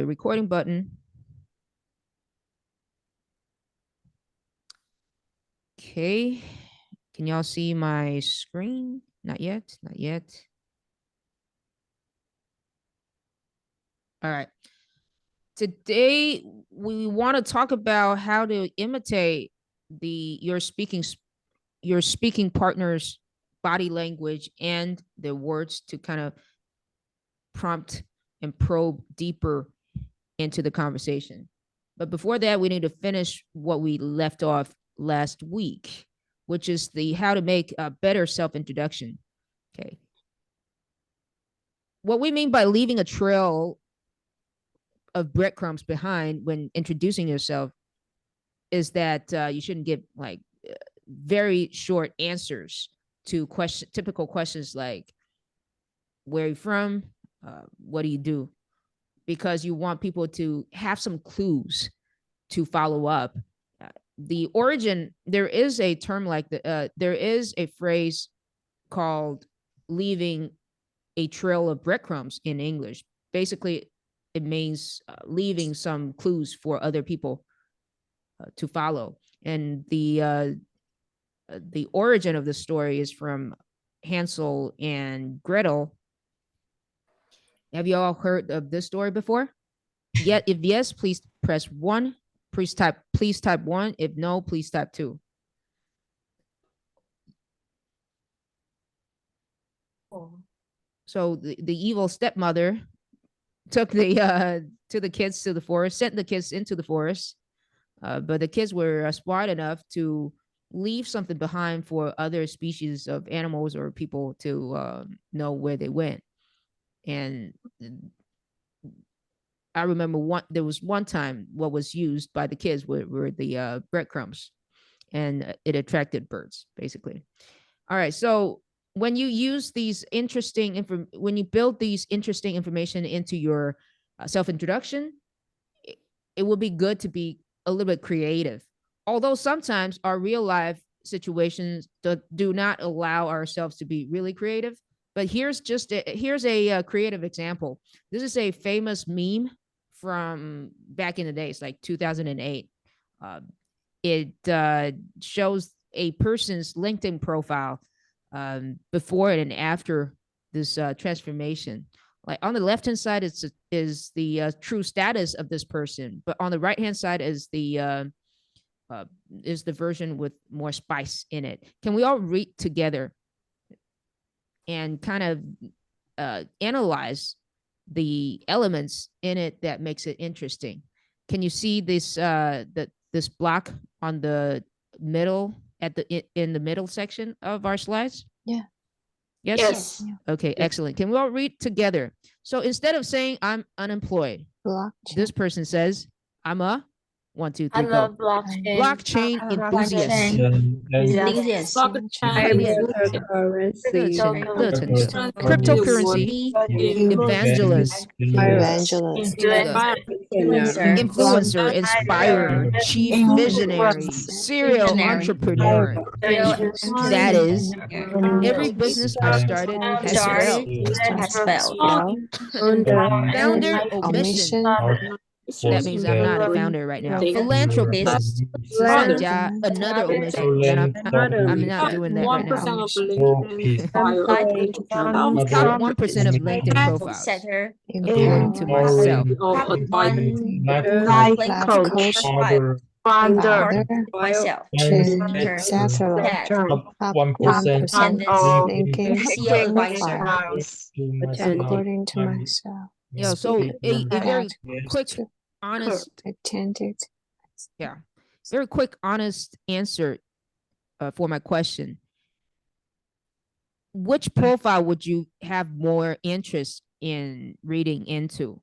the recording button. Okay, can y'all see my screen? Not yet, not yet. All right. Today, we want to talk about how to imitate your speaking partner's body language and their words to kind of prompt and probe deeper into the conversation. But before that, we need to finish what we left off last week, which is how to make a better self-introduction. Okay. What we mean by leaving a trail of breadcrumbs behind when introducing yourself is that you shouldn't give like very short answers to typical questions like, where are you from? What do you do? Because you want people to have some clues to follow up. The origin, there is a term like there is a phrase called leaving a trail of breadcrumbs in English. Basically, it means leaving some clues for other people to follow. And the origin of the story is from Hansel and Gretel. Have you all heard of this story before? Yet, if yes, please press 1. Please type 1. If no, please type 2. So the evil stepmother took the kids to the forest, sent the kids into the forest, but the kids were smart enough to leave something behind for other species of animals or people to know where they went. And I remember there was one time what was used by the kids were the breadcrumbs, and it attracted birds, basically. All right, so when you use these when you build these interesting information into your self-introduction, it will be good to be a little bit creative. Although sometimes our real life situations do not allow ourselves to be really creative. But here's a creative example. This is a famous meme from back in the days, like 2008. It shows a person's LinkedIn profile before and after this transformation. Like on the left hand side is the true status of this person, but on the right hand side is the version with more spice in it. Can we all read together and kind of analyze the elements in it that makes it interesting? Can you see this this block on the middle in the middle section of our slides? Yeah. Yes. Okay, excellent. Can we all read together? So instead of saying I'm unemployed, this person says I'm a 1, 2, 3, go. Blockchain enthusiast. Cryptocurrency evangelist. Influencer, inspirer, chief visionary, serial entrepreneur. That is, every business I started has failed. Founder omission. That means I'm not a founder right now. Philanthropist. Another omission. Then I'm not doing that right now. 1% of LinkedIn profiles, according to myself. Founder, myself. 1% of according to myself. Yeah, so a very quick, honest, very quick, honest answer for my question. Which profile would you have more interest in reading into?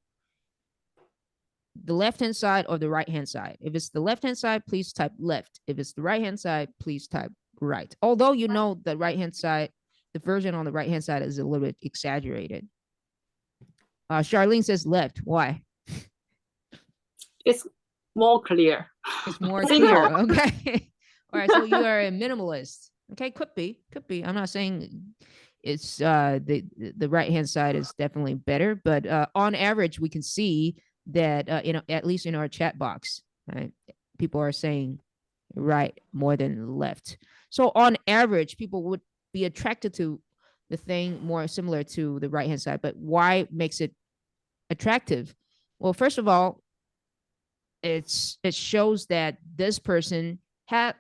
The left-hand side or the right-hand side? If it's the left-hand side, please type left. If it's the right-hand side, please type right. Although you know the right-hand side, the version on the right-hand side is a little bit exaggerated. Charlene says left. Why? It's more clear. It's more clear. Okay. All right. So you are a minimalist. Okay. Could be. I'm not saying it's the right hand side is definitely better, but on average, we can see that, at least in our chat box, right? People are saying right more than left. So on average, people would be attracted to the thing more similar to the right-hand side. But why makes it attractive? Well, first of all, it shows that this person has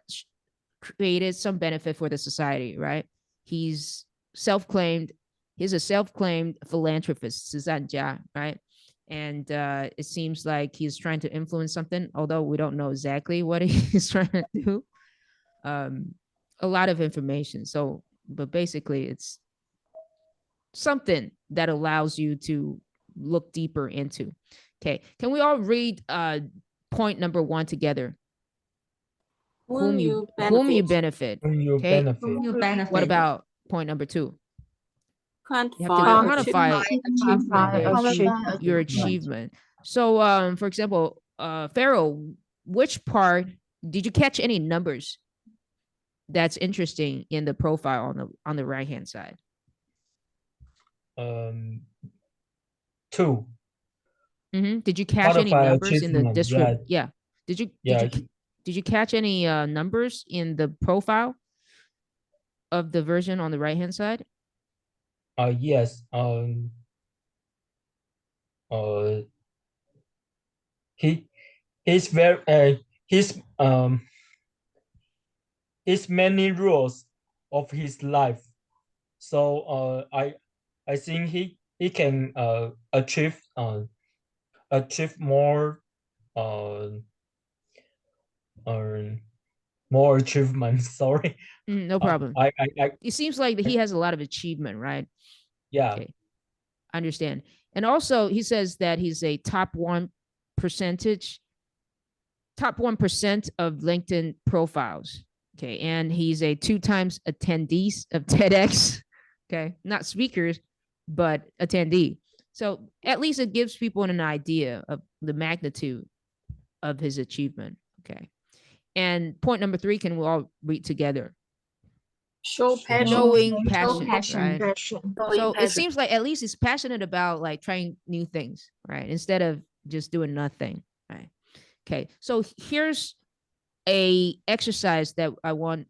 created some benefit for the society, right? He's a self-claimed philanthropist, 慈善家, right? And it seems like he's trying to influence something, although we don't know exactly what he's trying to do. A lot of information. So, but basically it's something that allows you to look deeper into. Okay. Can we all read point number 1 together? Whom you benefit. Okay. Whom you benefit. What about point number 2? You have to quantify your achievement. So, for example, Pharaoh, which part did you catch any numbers that's interesting in the profile on the right hand side? 2. Did you catch any numbers in the description? Yeah. Did you catch any numbers in the profile of the version on the right hand side? Yes. He's very he's many rules of his life. So I think he can achieve more more achievements. Sorry. No problem. It seems like he has a lot of achievement, right? Yeah. Okay. I understand. And also he says that he's a top 1% of LinkedIn profiles. Okay. And he's a 2 times attendees of TEDx. Okay. Not speakers, but attendee. So at least it gives people an idea of the magnitude of his achievement. Okay. And point number 3, can we all read together? Showing passion, right? So it seems like at least he's passionate about like trying new things, right? Instead of just doing nothing, right? Okay. So here's a exercise that I want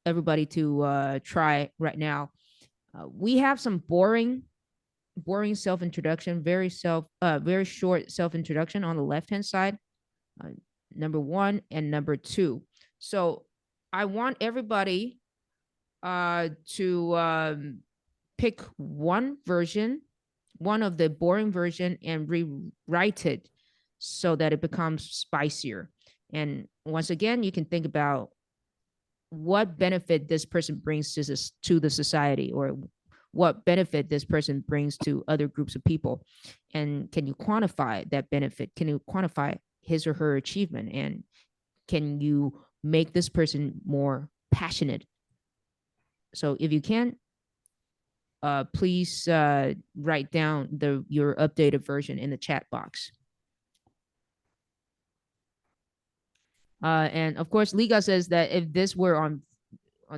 everybody to try right now. We have some boring self-introduction, very short self-introduction on the left-hand side, number 1 and number 2. So I want everybody to pick one of the boring version and rewrite it so that it becomes spicier. And once again, you can think about what benefit this person brings to the society, or what benefit this person brings to other groups of people. And can you quantify that benefit? Can you quantify his or her achievement? And can you make this person more passionate? So if you can, please write down your updated version in the chat box. And of course, Liga says that if this were on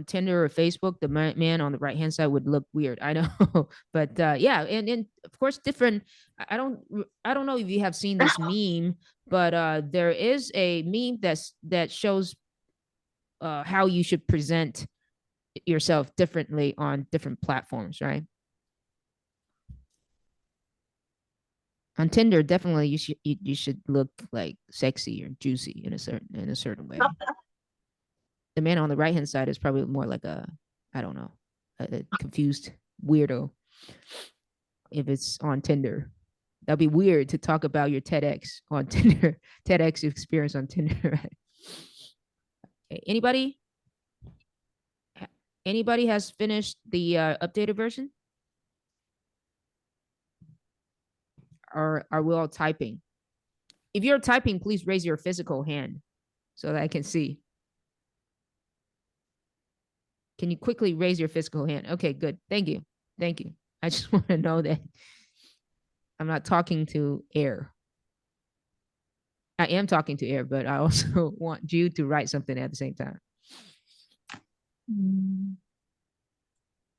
Tinder or Facebook, the man on the right hand side would look weird. I know, but yeah, and of course, different. I don't know if you have seen this meme, but there is a meme that shows how you should present yourself differently on different platforms, right? On Tinder, definitely you should look like sexy or juicy in a certain way. The man on the right hand side is probably more like a confused weirdo. If it's on Tinder, that'd be weird to talk about your TEDx on Tinder, TEDx experience on Tinder. Right? Okay. Anybody has finished the updated version? Or are we all typing? If you're typing, please raise your physical hand so that I can see. Can you quickly raise your physical hand? Okay, good. Thank you. Thank you. I just want to know that I'm not talking to air. I am talking to air, but I also want you to write something at the same time.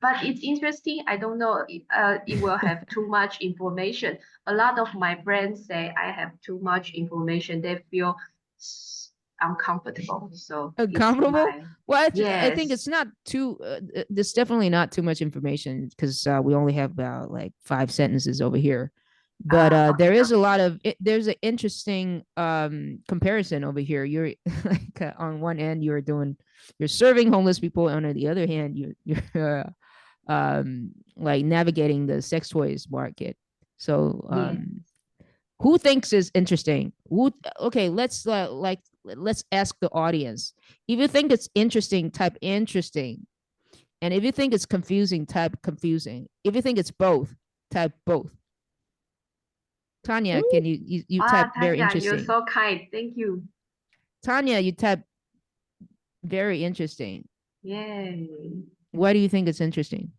but it's interesting. I don't know. It will have too much information. A lot of my friends say I have too much information. They feel uncomfortable. So uncomfortable. Well, I think yes. it's not too. There's definitely not too much information because we only have about like 5 sentences over here. But Okay, there is a lot of there's an interesting comparison over here. You're like on one end you're serving homeless people, and on the other hand you're like navigating the sex toys market. So who thinks is interesting? Okay, let's ask the audience. If you think it's interesting, type interesting. And if you think it's confusing, type confusing. If you think it's both, type both. Tanya, can you type very Tanya, interesting? you're so kind. Thank you. Tanya, you type very interesting. Yay. Why do you think it's interesting?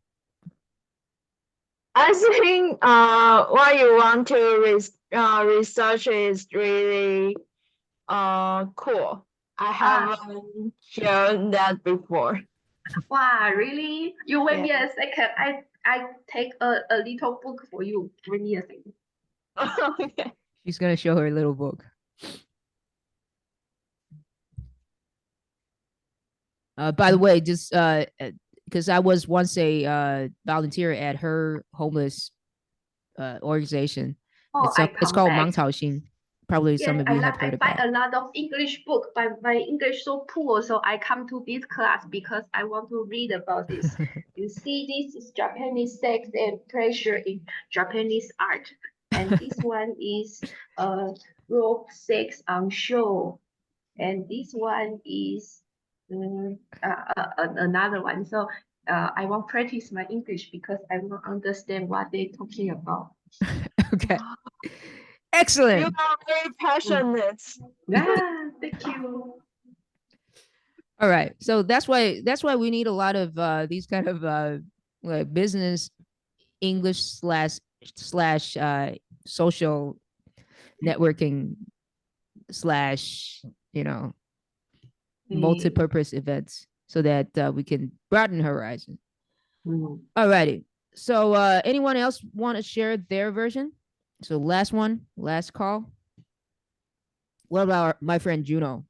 I think what you want to research is really cool. I haven't shared that before. Wow, really? You wait me a second. I take a little book for you. Wait me a second. Okay. She's gonna show her little book. By the way, just because I was once a volunteer at her homeless organization. It's called Mang Cao Xin. Probably some of you have heard about. I find a lot of English book, but my English so poor, so I come to this class because I want to read about this. You see, this is Japanese sex and pressure in Japanese art, and this one is rope sex on show, and this one is another one. So I want to practice my English because I want to understand what they're talking about. Okay. Excellent. You are very passionate. Yeah, thank you. All right. So that's why we need a lot of these kind of like business English slash social networking slash multi-purpose events so that we can broaden horizon. All righty. So anyone else want to share their version? So last call. What about my friend Juno?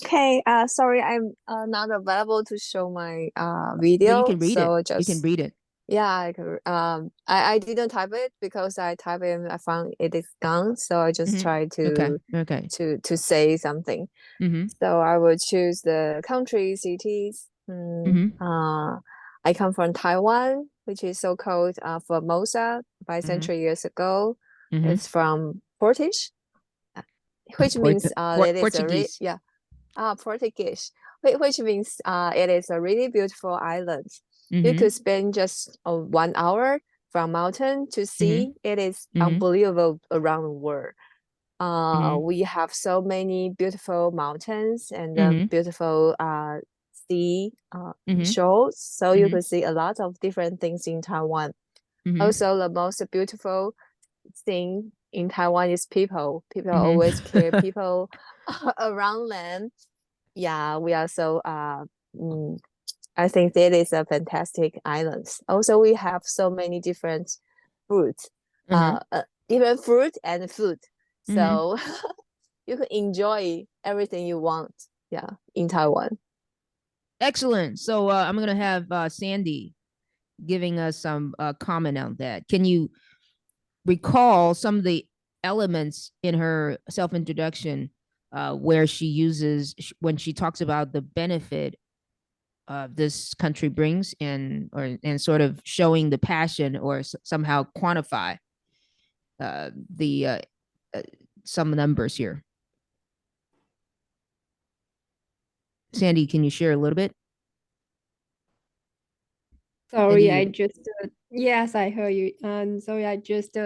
Okay, sorry, I'm not available to show my video. But you can read so it. Just, you can read it. Yeah, I didn't type it because I type it and I found it is gone. So I just tried to to say something. So I will choose the country, cities. I come from Taiwan, which is so called Formosa 500 years ago. It's from Portuguese, which means it is Portuguese. Portuguese, which means it is a really beautiful island. You could spend just 1 hour from mountain to sea. It is unbelievable around the world. We have so many beautiful mountains and beautiful sea shores, so you could see a lot of different things in Taiwan. Also, the most beautiful thing in Taiwan is people. People always care people around them. Yeah, we are so I think that is a fantastic island. Also, we have so many different fruits, different fruit and food. So you can enjoy everything you want. Yeah, in Taiwan. Excellent. So I'm gonna have Sandy giving us some comment on that. Can you recall some of the elements in her self-introduction where she uses when she talks about the benefit this country brings and sort of showing the passion or somehow quantify the some numbers here. Sandy, can you share a little bit? Sorry, I just yes, I heard you. Sorry, I just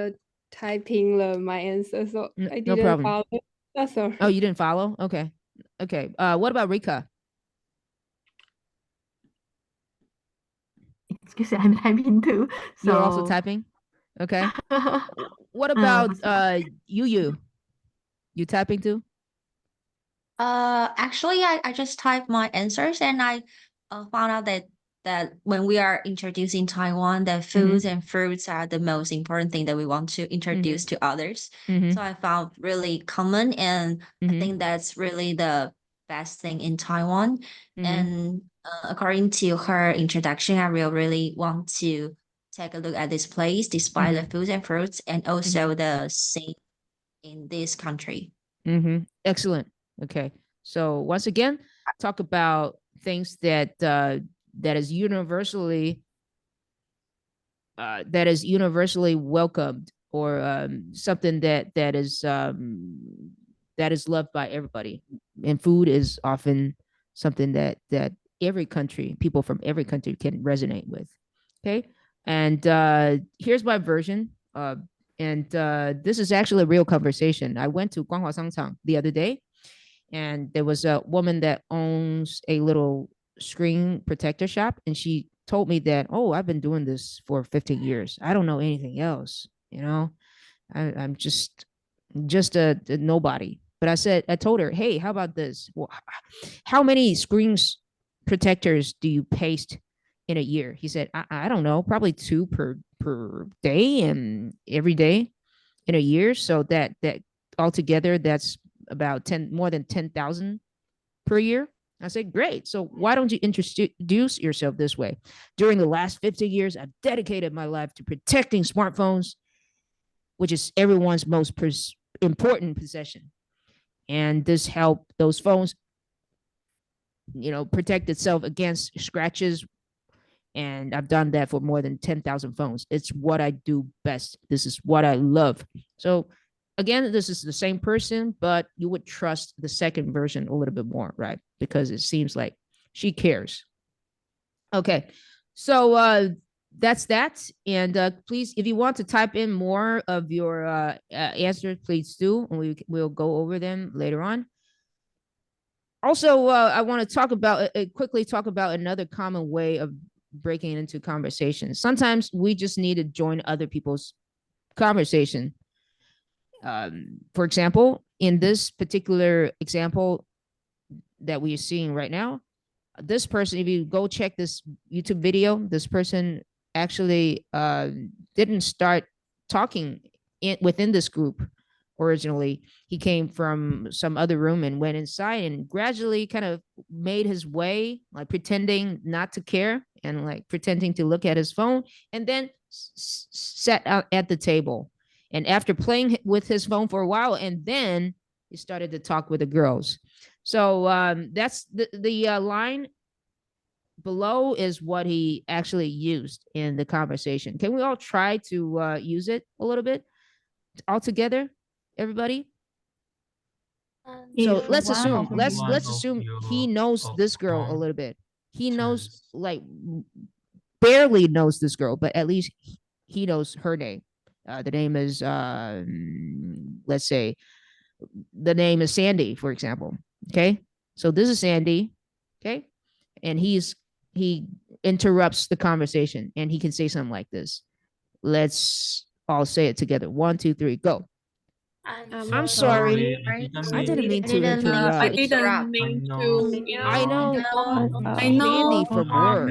typing my answer, so I didn't follow. That's all. Oh, you didn't follow? Okay. What about Rika? Excuse me, I'm typing too. So you're also typing? Okay. What about you typing too? Actually, I just typed my answers and I found out that when we are introducing Taiwan, that foods and fruits are the most important thing that we want to introduce to others. So I found really common, and I think that's really the best thing in Taiwan. And according to her introduction, I really want to take a look at this place, despite the foods and fruits, and also the scene in this country. Excellent. Okay. So once again, talk about things that that is universally welcomed, or something that is loved by everybody. And food is often something that every country, people from every country, can resonate with. Okay. And here's my version. And this is actually a real conversation. I went to Guanghua Sangcang the other day, and there was a woman that owns a little screen protector shop, and she told me that, oh, I've been doing this for 15 years. I don't know anything else. You know, I'm just a nobody. But I told her, hey, how about this? Well, how many screens protectors do you paste in a year? He said, I don't know, probably 2 per day, and every day in a year. So that altogether, that's about more than 10,000 per year. I said, great. So why don't you introduce yourself this way? During the last 15 years, I've dedicated my life to protecting smartphones, which is everyone's most important possession. And this helped those phones, protect itself against scratches. And I've done that for more than 10,000 phones. It's what I do best. This is what I love. So again, this is the same person, but you would trust the second version a little bit more, right? Because it seems like she cares. Okay, so that's that. And please, if you want to type in more of your answers, please do, and we'll go over them later on. Also, I want to quickly talk about another common way of breaking into conversations. Sometimes we just need to join other people's conversation. For example, in this particular example that we are seeing right now, this person, if you go check this YouTube video, this person actually didn't start talking within this group originally. He came from some other room and went inside and gradually kind of made his way, like pretending not to care and like pretending to look at his phone, and then sat out at the table. And after playing with his phone for a while, and then he started to talk with the girls. So that's the line below is what he actually used in the conversation. Can we all try to use it a little bit all together, everybody? So let's assume he knows this girl a little bit. He knows, like, barely knows this girl, but at least he knows her name. The name is, let's say, the name is Sandy, for example. Okay, so this is Sandy. Okay, and he interrupts the conversation, and he can say something like this. Let's all say it together. 1, 2, 3, go. I'm sorry. I didn't mean to interrupt. I didn't mean to. I know. I know. Sandy from work.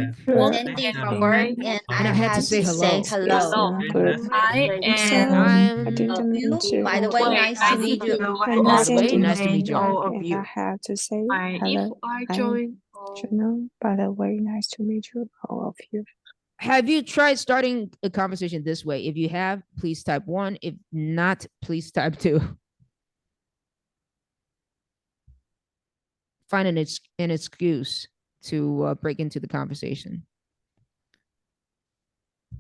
Sandy from work, and I had to say hello. I didn't mean to. By the way, nice to meet you. By the way, nice to meet you. All of you. I have to say if I join. By the way, nice to meet you, all of you. Have you tried starting a conversation this way? If you have, please type 1. If not, please type 2. Find an excuse to break into the conversation.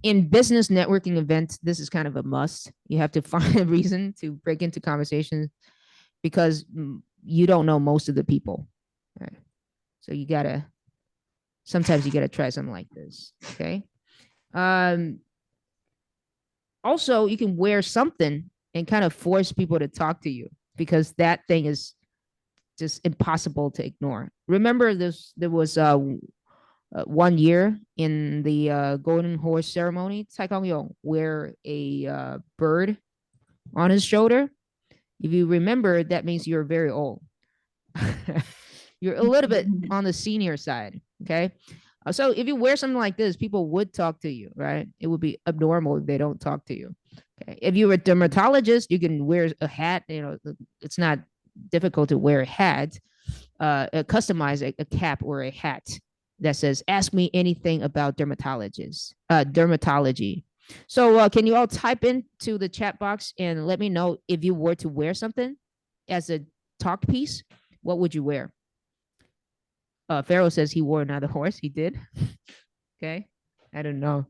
In business networking events, this is kind of a must. You have to find a reason to break into conversations because you don't know most of the people. Right? So sometimes you gotta try something like this. Okay. Also, you can wear something and kind of force people to talk to you because that thing is just impossible to ignore. Remember there was 1 year in the Golden Horse ceremony, Cai Gangyong wear a bird on his shoulder. If you remember, that means you're very old. You're a little bit on the senior side, okay? So if you wear something like this, people would talk to you, right? It would be abnormal if they don't talk to you. Okay. If you're a dermatologist, you can wear a hat. You know, it's not difficult to wear a hat, customize a cap or a hat that says, ask me anything about dermatology. So can you all type into the chat box and let me know if you were to wear something as a talk piece, what would you wear? Pharaoh says he wore another horse. He did. Okay. I don't know.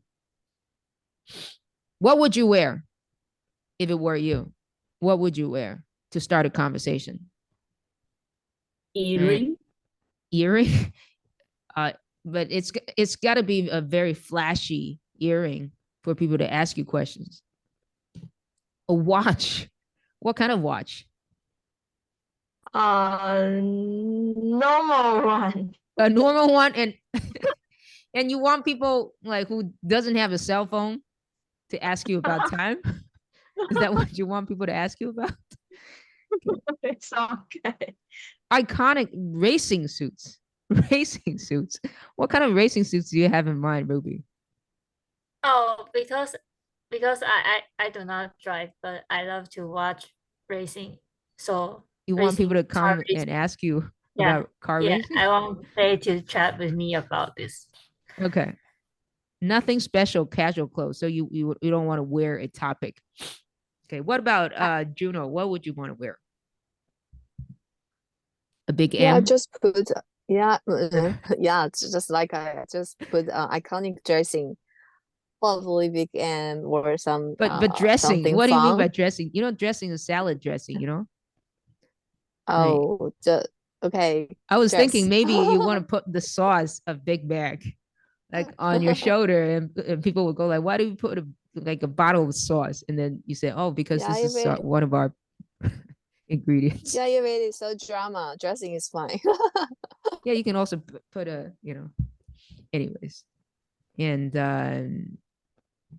What would you wear if it were you? What would you wear to start a conversation? Earring. Earring? But it's got to be a very flashy earring for people to ask you questions. A watch. What kind of watch? Normal one. A normal one, and and you want people like who doesn't have a cell phone to ask you about time? Is that what you want people to ask you about? It's okay. Iconic racing suits. Racing suits. What kind of racing suits do you have in mind, Ruby? Oh, because I do not drive, but I love to watch racing. So you want people to come and ask you about car racing? I want they to chat with me about this. Okay. Nothing special, casual clothes. So you don't want to wear a topic. Okay. What about Juno? What would you want to wear? A big M? Just put just like I just put iconic dressing. Probably big M or some but dressing. What do you mean by dressing? You know, dressing is salad dressing, you know? Oh, okay. I was thinking maybe you want to put the sauce of Big Mac like on your shoulder, and people would go like, why do you put a bottle of sauce? And then you say, oh, because this is one of our ingredients. Yeah, you made it so drama. Dressing is fine. Yeah, you can also put a, anyways. And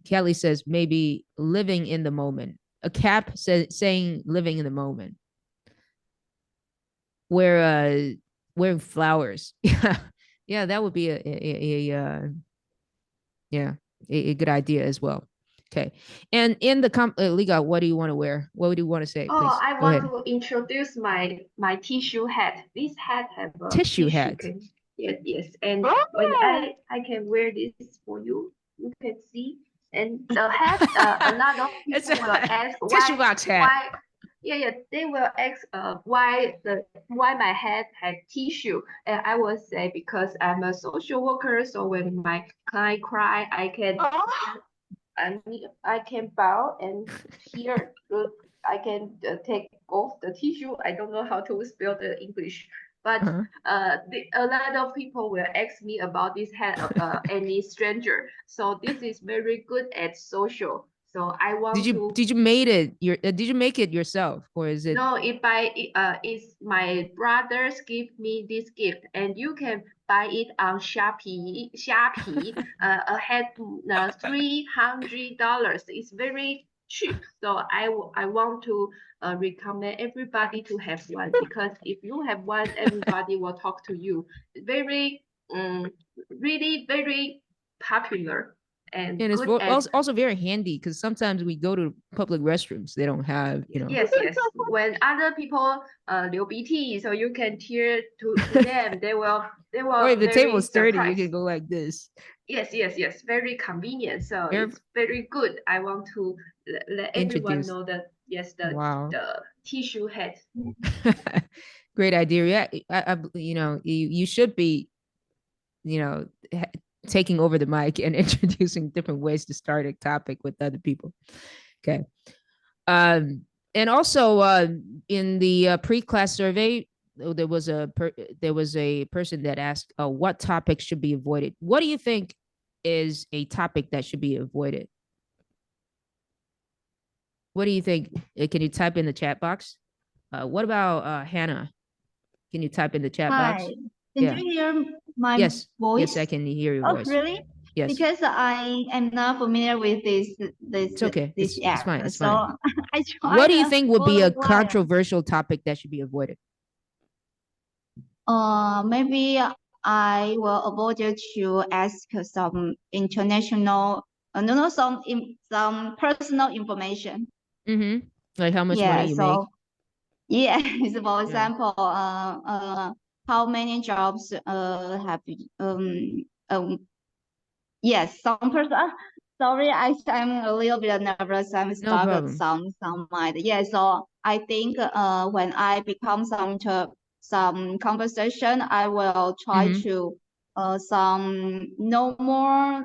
Kelly says maybe living in the moment. A cap saying living in the moment. Wearing flowers. Yeah, that would be a good idea as well. Okay. And in the Liga, what do you want to wear? What would you want to say? Oh, please? I want to introduce my tissue hat. This hat have a tissue hat. Yes. And when I can wear this for you, you can see. And the hat, a lot of people will ask tissue box hat. They will ask why my hat had tissue, and I will say because I'm a social worker, so when my client cry, I can bow, and here I can take off the tissue. I don't know how to spell the English, but a lot of people will ask me about this hat of any stranger. So this is very good at social. So I want to. Did you make it? Did you make it yourself, or is it? No, it's my brothers give me this gift, and you can buy it on Shopee. A hat $300. It's very cheap. So I want to recommend everybody to have one, because if you have one, everybody will talk to you. Very really very popular. And it's also very handy because sometimes we go to public restrooms, they don't have, Yes. When other people 流鼻涕, so you can tear to them, they will. Or if the table is dirty, you surprised. can go like this. Yes. Very convenient. So it's very good. I want to let everyone know that the tissue hat. Great idea. Yeah, you should be, taking over the mic and introducing different ways to start a topic with other people. Okay. And also in the pre-class survey, there was a person that asked what topics should be avoided. What do you think is a topic that should be avoided? What do you think? Can you type in the chat box? What about Hannah? Can you type in the chat box? Can you hear my voice? Yes, I can hear your voice. Oh, really? Yes. Because I am not familiar with this it's okay. This it's fine. It's so fine. I try. What do you think would be a controversial topic that should be avoided? maybe I will avoid to ask some international, some personal information. Like how much money you make? Yeah, for example, how many jobs have yes, some person. Sorry, I'm a little bit nervous. I'm stuck at some mind. Yeah, so I think when I become some conversation, I will try to some no more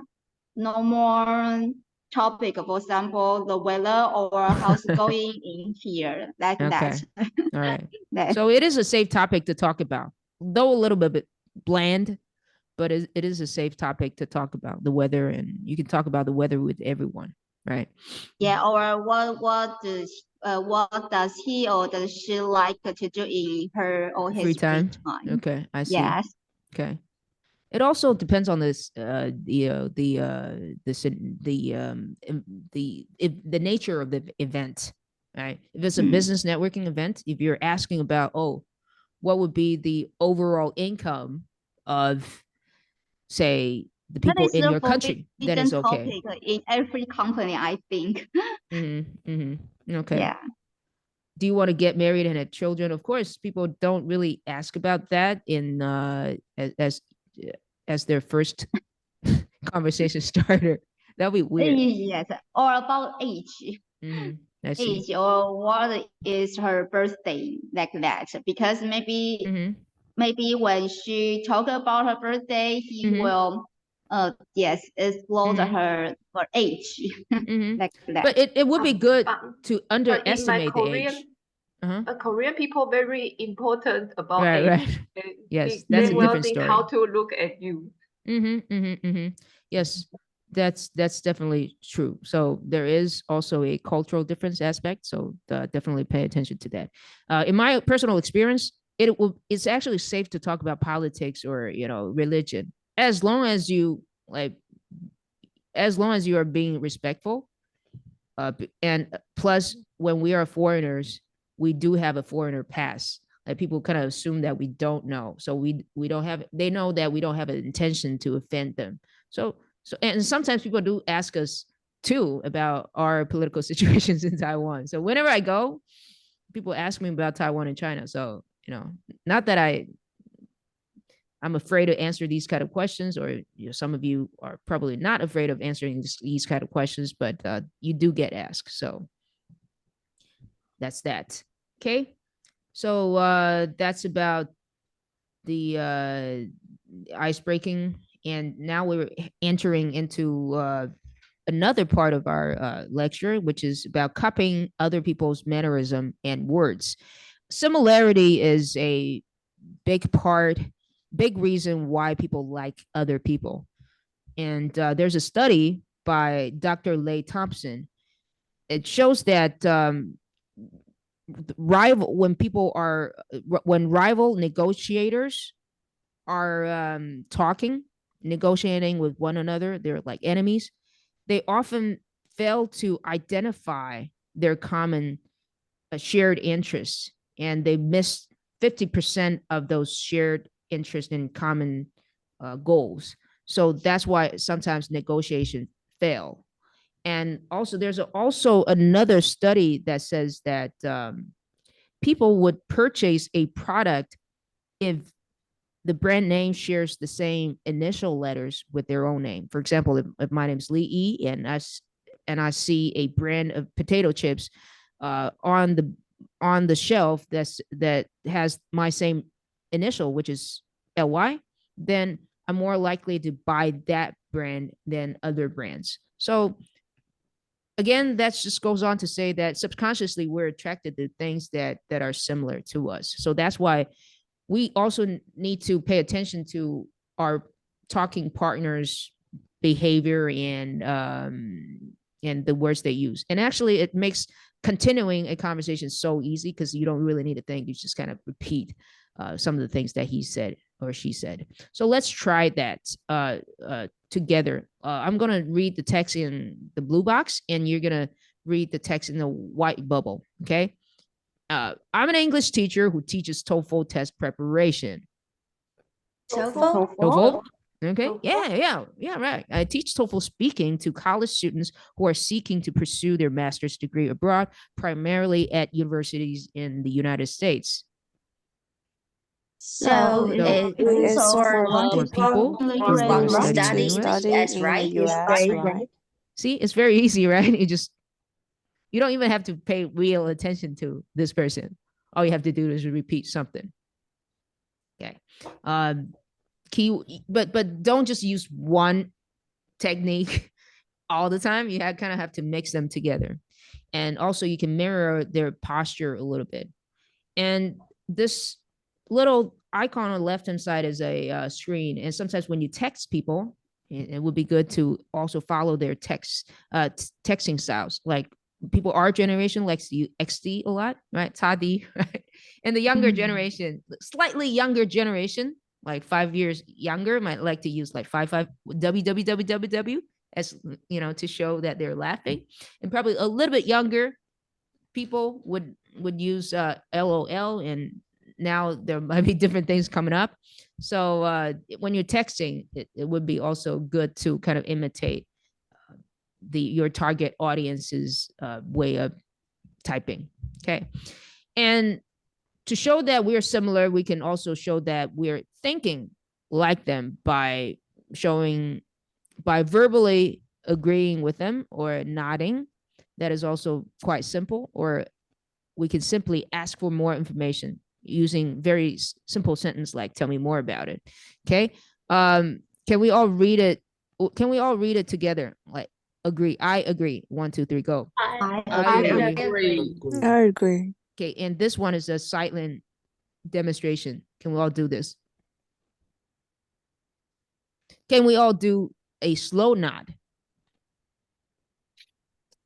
topic. For example, the weather or how's it going in here, like that. All right. So it is a safe topic to talk about, though a little bit bland, but it is a safe topic to talk about the weather, and you can talk about the weather with everyone, right? Yeah, or what does he or does she like to do in her or his free time? Okay, I see. Yes. Okay. It also depends on this the nature of the event, right? If it's a business networking event, if you're asking about, oh, what would be the overall income of, say, the people in your country, then it's okay. In every company, I think. Okay. Yeah. Do you want to get married and have children? Of course, people don't really ask about that in as their first conversation starter. That'll be weird. Yes, or about age. I see. Age or what is her birthday, like that. Because maybe when she talk about her birthday, he will explode her age. Like that. But it would be good to underestimate the age. Korean people very important about age. Right. Yes, that's a different story. How to look at you. Yes, that's definitely true. So there is also a cultural difference aspect. So definitely pay attention to that. In my personal experience, it's actually safe to talk about politics or religion, as long as you are being respectful. And plus, when we are foreigners, we do have a foreigner pass. Like, people kind of assume that we don't know, so we don't have. They know that we don't have an intention to offend them. So and sometimes people do ask us too about our political situations in Taiwan. So whenever I go, people ask me about Taiwan and China. So not that I'm afraid to answer these kind of questions, or some of you are probably not afraid of answering these kind of questions, but you do get asked. So that's that. Okay. So that's about the ice breaking. And now we're entering into another part of our lecture, which is about copying other people's mannerism and words. Similarity is a big reason why people like other people. And there's a study by Dr. Leigh Thompson. It shows that when rival negotiators are negotiating with one another, they're like enemies, they often fail to identify their common shared interests, and they miss 50% of those shared interests in common goals. So that's why sometimes negotiations fail. And also, there's also another study that says that people would purchase a product if the brand name shares the same initial letters with their own name. For example, if my name's Lee E, and I see a brand of potato chips on the shelf that has my same initial, which is LY, then I'm more likely to buy that brand than other brands. So again, that just goes on to say that subconsciously we're attracted to things that are similar to us. So that's why we also need to pay attention to our talking partners' behavior and the words they use. And actually, it makes continuing a conversation so easy, because you don't really need to think. You just kind of repeat some of the things that he said or she said. So let's try that together. I'm going to read the text in the blue box, and you're going to read the text in the white bubble, okay? I'm an English teacher who teaches TOEFL test preparation. TOEFL. Okay. Yeah, right. I teach TOEFL speaking to college students who are seeking to pursue their master's degree abroad, primarily at universities in the United States. So it's for people who want to study US, right? right? See, it's very easy, right? You don't even have to pay real attention to this person. All you have to do is repeat something. Okay. But don't just use one technique all the time. You kind of have to mix them together. And also you can mirror their posture a little bit. And this little icon on the left-hand side is a screen. And sometimes when you text people, it would be good to also follow their texting styles. Like people our generation likes to use XD a lot, right? Tadi, right? And the younger generation, slightly younger generation, like 5 years younger, might like to use like 55 www as to show that they're laughing. And probably a little bit younger people would use LOL, and now there might be different things coming up. So when you're texting, it would be also good to kind of imitate your target audience's way of typing. Okay. And to show that we're similar, we can also show that we're thinking like them by verbally agreeing with them or nodding. That is also quite simple. Or we can simply ask for more information using very simple sentence like, tell me more about it. Okay. Can we all read it? Can we all read it together? Like, agree. I agree. 1, 2, 3, go. I agree. I agree. Okay. And this one is a silent demonstration. Can we all do this? Can we all do a slow nod?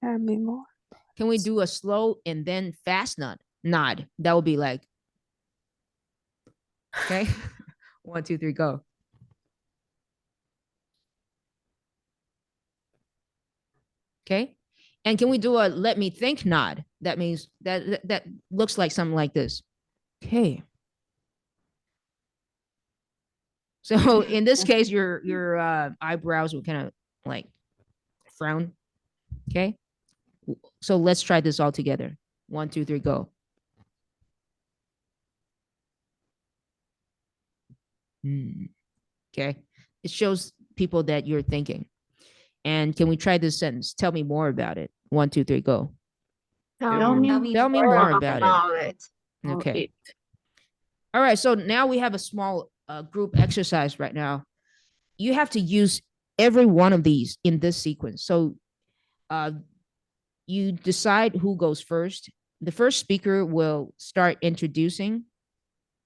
Tell me more. Can we do a slow and then fast nod? That would be like, okay. 1, 2, 3, go. Okay. And can we do a let me think nod? That means that looks like something like this. Okay. So in this case, your eyebrows will kind of like frown. Okay. So let's try this all together. 1, 2, 3, go. Okay. It shows people that you're thinking. And can we try this sentence? Tell me more about it. 1, 2, 3, go. Tell me more about it. Okay. All right. So now we have a small group exercise right now. You have to use every one of these in this sequence. So you decide who goes first. The first speaker will start introducing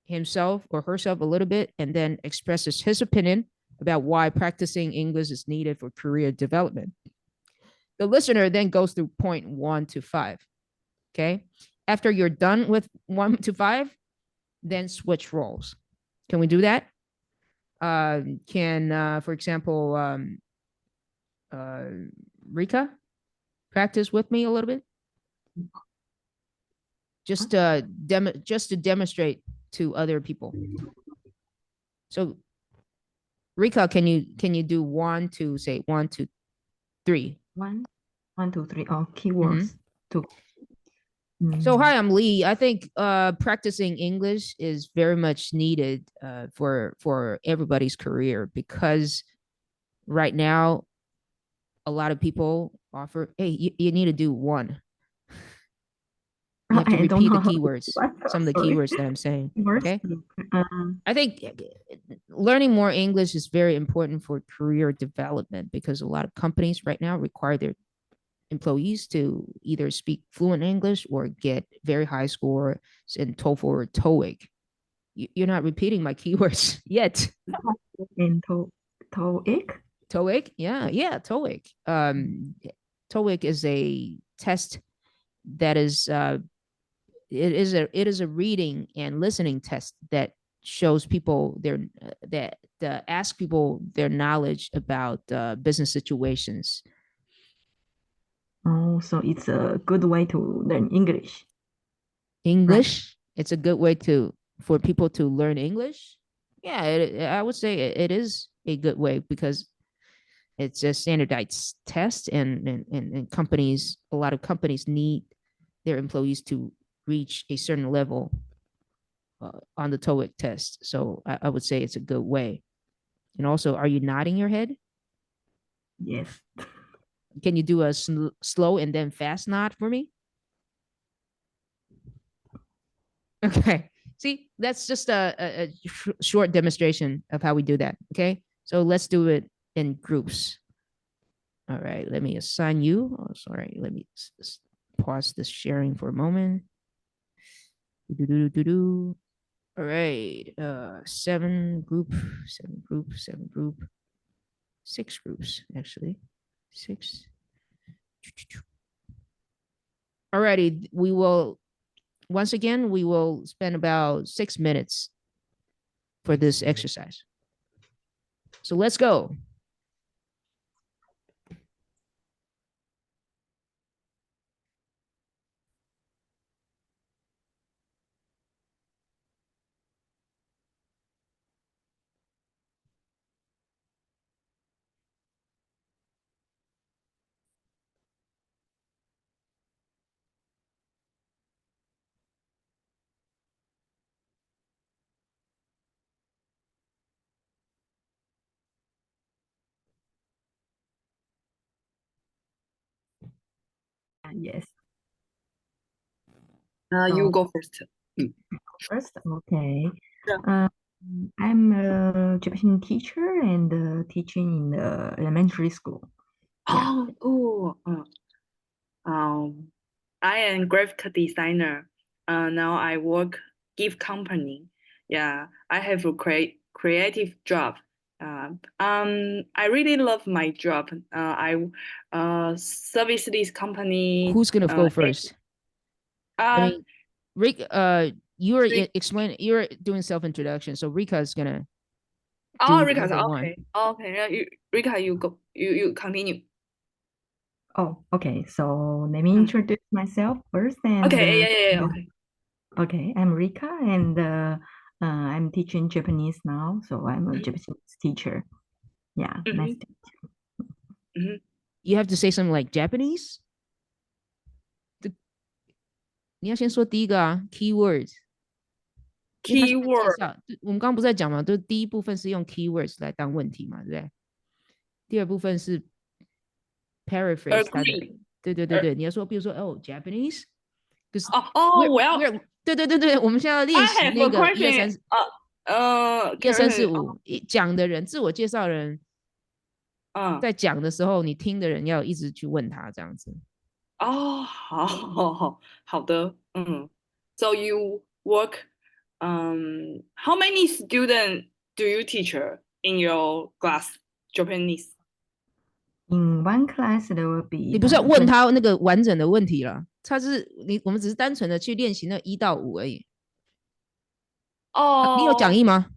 himself or herself a little bit and then expresses his opinion about why practicing English is needed for career development. The listener then goes through point 1 to 5. Okay. After you're done with 1 to 5, then switch roles. Can we do that? For example, Rika, practice with me a little bit? Just to demonstrate to other people. So Rika, can you do 1 to say 1, 2, 3? 1, 2, 3. Oh, keywords. 2. So hi, I'm Lee. I think practicing English is very much needed for everybody's career, because right now a lot of people offer, hey, you need to do 1. You have to repeat the keywords, some of the keywords that I'm saying. Okay. I think learning more English is very important for career development, because a lot of companies right now require their employees to either speak fluent English or get very high scores in TOEFL or TOEIC. You're not repeating my keywords yet. In TOEIC? TOEIC? Yeah, TOEIC. TOEIC is a test that is it is a reading and listening test that shows people ask people their knowledge about business situations. Oh, so it's a good way to learn English. English? Right. It's a good way for people to learn English? Yeah, I would say it is a good way because it's a standardized test, and companies, a lot of companies need their employees to reach a certain level on the TOEIC test. So I would say it's a good way. And also, are you nodding your head? Yes. Can you do a slow and then fast nod for me? Okay. See, that's just a short demonstration of how we do that. Okay. So let's do it in groups. All right. Let me assign you. Oh, sorry. Let me pause this sharing for a moment. All right. 7 group, 6 groups, actually. 6. Alrighty, we will, once again, we will spend about 6 minutes for this exercise. So let's go. Yes. You go first. First, okay. I'm a Japanese teacher and teaching in the elementary school. I am graphic designer. Now I work gift company. Yeah, I have a creative job. I really love my job. I service this company. Who's gonna go first? I mean, Rick, you're explaining, you're doing self-introduction, so Rika's gonna Rika, okay. Okay, Rika, you go. You continue. Oh, okay. So let me introduce myself first. And okay, yeah. Okay. Okay, I'm Rika, and I'm teaching Japanese now. So I'm a Japanese teacher. Yeah, nice to meet you. You have to say something like Japanese. 你要先说第一个啊 keywords。keyword 我们刚刚不是在讲嘛，就第一部分是用 keywords 来当问题嘛，对不对？第二部分是 paraphrase 它的，对，你要说，比如说Japanese， 就是我要对，我们现在要练习那个1、2、3、4、5讲的人，自我介绍人，在讲的时候，你听的人要一直去问他这样子。好的，So you work, how many students do you teach in your class Japanese? In one class there will be. 你不是要问他那个完整的问题了，他是我们只是单纯的去练习那1到5而已。你有讲义吗？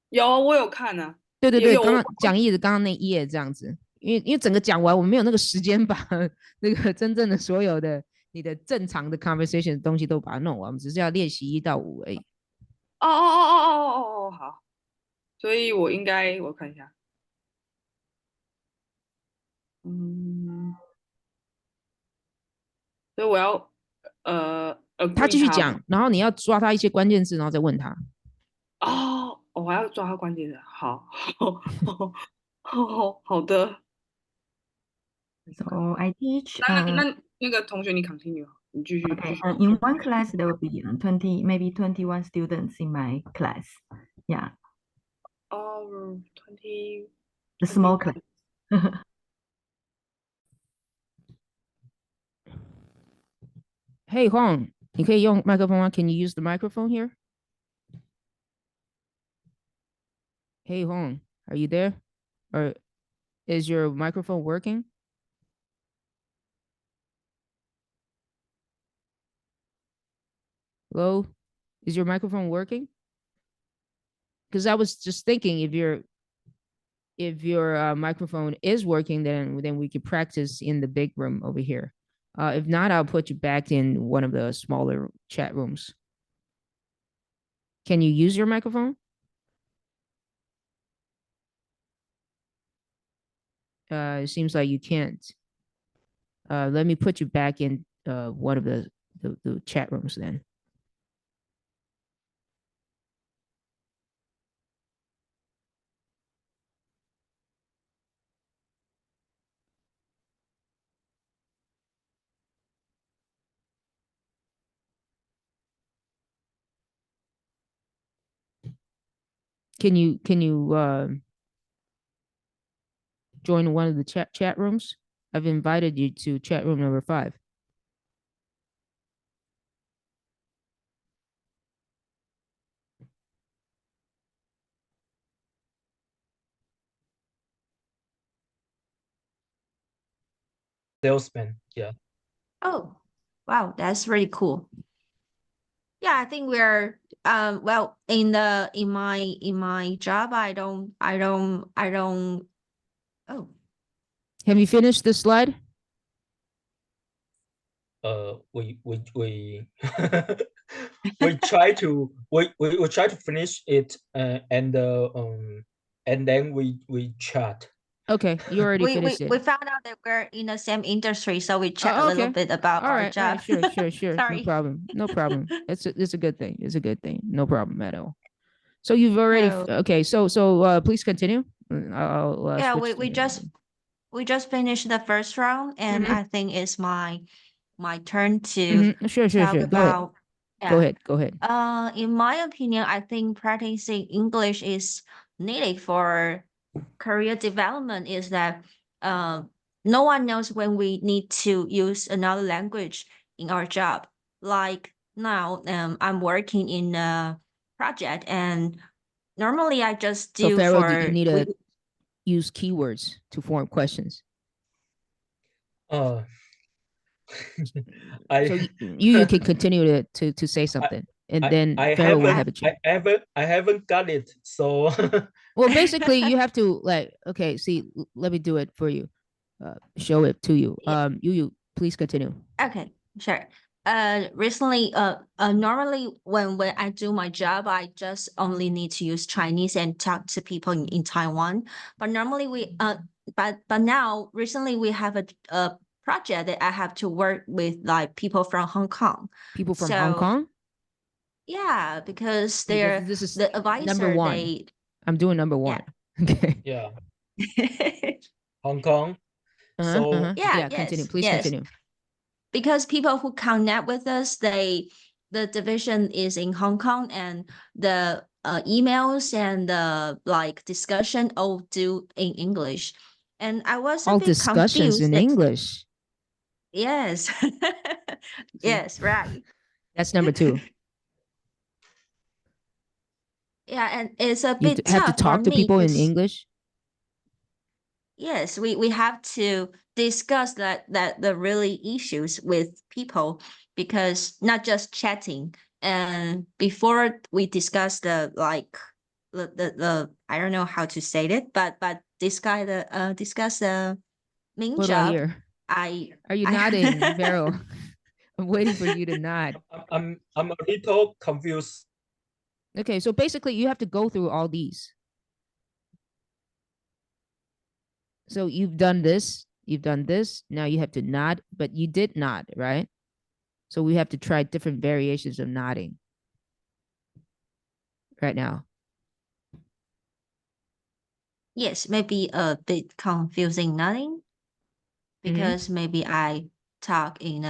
有，我有看啊。对，刚刚讲义的刚刚那一页这样子。因为整个讲完，我们没有那个时间把那个真正的所有的你的正常的 conversation 的东西都把它弄完，我们只是要练习1到5而已。好，所以我看一下，所以我要他继续讲，然后你要抓他一些关键字，然后再问他。我要抓他关键字，好的。So I teach. 那个同学你 continue， 你继续。Okay. In one class there will be 20, maybe 21 students in my class. Yeah. 20. The small class. Hey Huang, 你可以用麦克风吗？ Can you use the microphone here? Hey Huang, are you there? Or is your microphone working? Hello? Is your microphone working? Because I was just thinking if your microphone is working, then we could practice in the big room over here. If not, I'll put you back in one of the smaller chat rooms. Can you use your microphone? It seems like you can't. Let me put you back in one of the chat rooms then. Can you join one of the chat rooms? I've invited you to chat room number 5. Salesman, yeah. Oh, wow, that's really cool. Yeah, I think we're well in my job I don't oh. Have you finished the slide? We we try to finish it and then we chat. Okay, you already finished it. We found out that we're in the same industry, so we chat a little bit about our job. Sure. Sorry. No problem. It's a good thing. It's a good thing. No problem at all. So you've already okay. So please continue. I'll yeah, we just finished the first round, and I think it's my turn to sure. talk about. Go ahead. In my opinion, I think practicing English is needed for career development. Is that no one knows when we need to use another language in our job. Like now, I'm working in a project, and normally I just do. So Pharaoh, do you need to use keywords to form questions? So you can continue to say something, and then Pharaoh will have a chance. I haven't got it, so. Well, basically, you have to okay. See, let me do it for you. Show it to you. You please continue. Okay, sure. Recently, normally when I do my job, I just only need to use Chinese and talk to people in Taiwan. But normally but now recently we have a project that I have to work with like people from Hong Kong. People from Hong Kong? Yeah, because this is the advisor. Number 1. I'm doing number 1. Yeah. Okay. Yeah. Hong Kong. So yeah, continue. Please continue. Because people who connect with us, the division is in Hong Kong, and the emails and the discussion all do in English. And I was all a bit discussions confused in English. Yes. Yes, right. That's number 2. Yeah, and it's a You bit have to tough talk for to me people in English. Yes, we have to discuss the really issues with people, because not just chatting. And before we discuss the I don't know how to say it, but discuss the main What job. do I hear? Are you I nodding, Vero? I'm waiting for you to nod. I'm a little confused. Okay, so basically you have to go through all these. So you've done this, now you have to nod, but you did nod, right? So we have to try different variations of nodding right now. Yes, maybe a bit confusing nodding, because maybe I talk in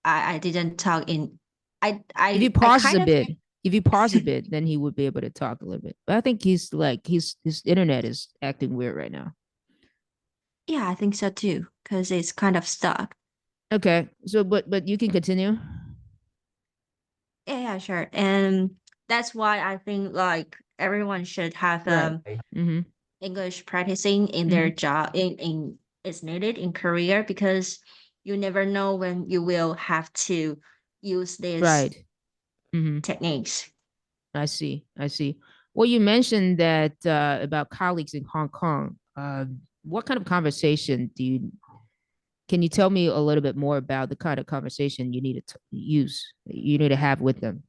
I didn't talk in if you pause a bit, then he would be able to talk a little bit. But I think his internet is acting weird right now. Yeah, I think so too, because it's kind of stuck. Okay, so but you can continue. Yeah, sure. And that's why I think everyone should have English practicing in their job in is needed in career, because you never know when you will have to use these techniques. I see. Well, you mentioned that about colleagues in Hong Kong. What kind of conversation can you tell me a little bit more about the kind of conversation you need to have with them?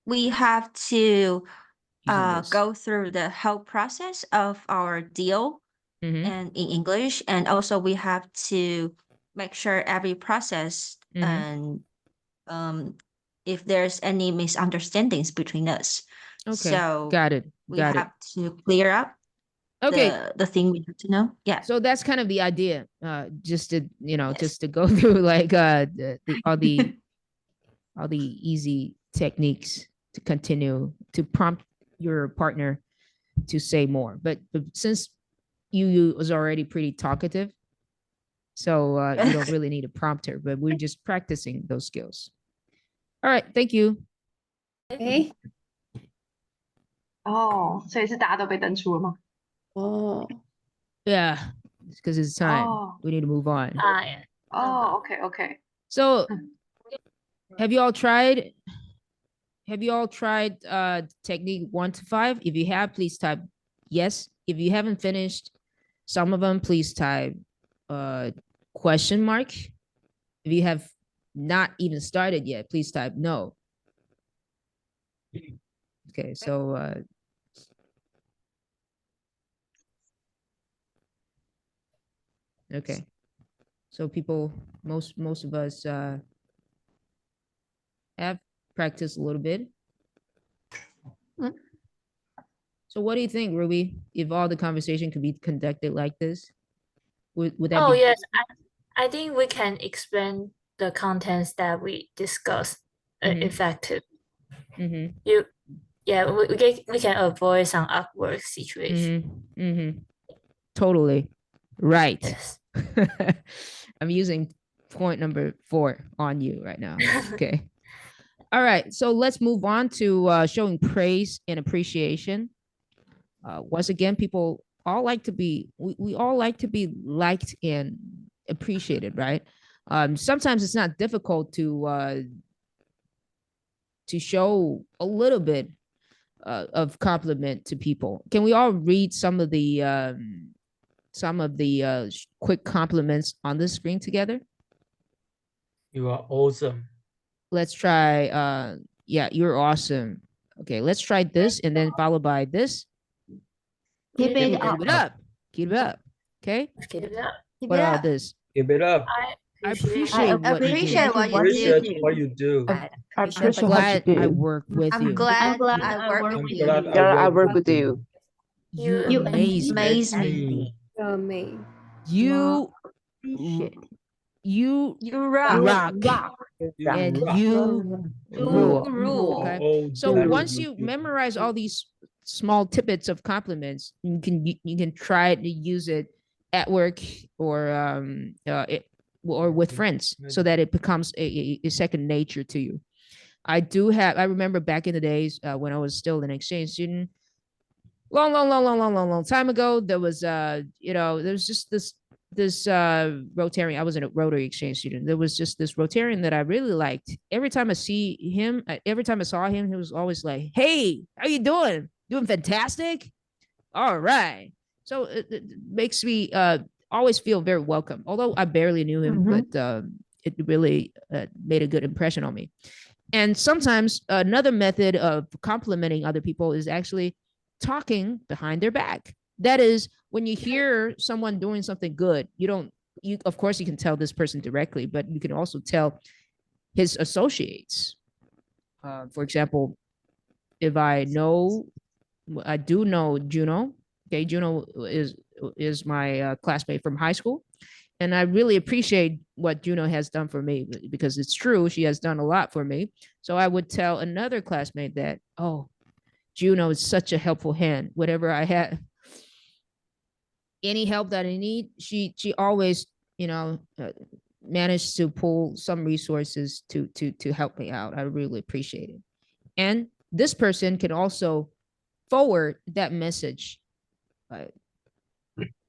We have to go through the whole process of our deal and in English. And also we have to make sure every process and if there's any misunderstandings between us. Okay, So got it. We have to clear up the thing we have to know. Yeah. So that's kind of the idea. Just to, just to go through like all the easy techniques to continue to prompt your partner to say more. But since you was already pretty talkative, so you don't really need to prompt her, but we're just practicing those skills. All right, thank you. Okay. 所以是大家都被登出了吗？ Yeah, because it's time. We need to move on. Okay. So have you all tried technique 1 to 5? If you have, please type yes. If you haven't finished some of them, please type question mark. If you have not even started yet, please type no. Okay, so okay, so people, most of us have practiced a little bit. So what do you think, Ruby, if all the conversation could be conducted like this? Would that be? Yes, I think we can explain the contents that we discuss effective. We can avoid some awkward situation. Totally right. Yes. I'm using point number 4 on you right now. Okay. All right, so let's move on to showing praise and appreciation. Once again, people all like to be, we all like to be liked and appreciated, right? Sometimes it's not difficult to show a little bit of compliment to people. Can we all read some of the quick compliments on the screen together? You are awesome. Let's try, yeah, you're awesome. Okay, let's try this and then followed by this. Keep it Keep it up. Keep it up. Okay. Keep it up. What about this? Keep it up. I appreciate what you do. Appreciate what you do. I'm glad I work with you. I'm glad I work I'm with glad you. I work with you. You amaze me. You rock. And you rule. Okay. So once you memorize all these small tidbits of compliments, you can try to use it at work or with friends, so that it becomes a second nature to you. I remember back in the days when I was still an exchange student, long time ago, there was there was just this Rotarian. I was a Rotary exchange student. There was just this Rotarian that I really liked. Every time I saw him, he was always like, "Hey, how you doing? Doing fantastic. All right." So it makes me always feel very welcome. Although I barely knew him, but it really made a good impression on me. And sometimes another method of complimenting other people is actually talking behind their back. That is, when you hear someone doing something good, of course you can tell this person directly, but you can also tell his associates. For example, if I do know Juno. Okay, Juno is my classmate from high school, and I really appreciate what Juno has done for me, because it's true, she has done a lot for me. So I would tell another classmate that, oh, Juno is such a helpful hand. Whatever I had, any help that I need, she always managed to pull some resources to help me out. I really appreciate it. And this person can also forward that message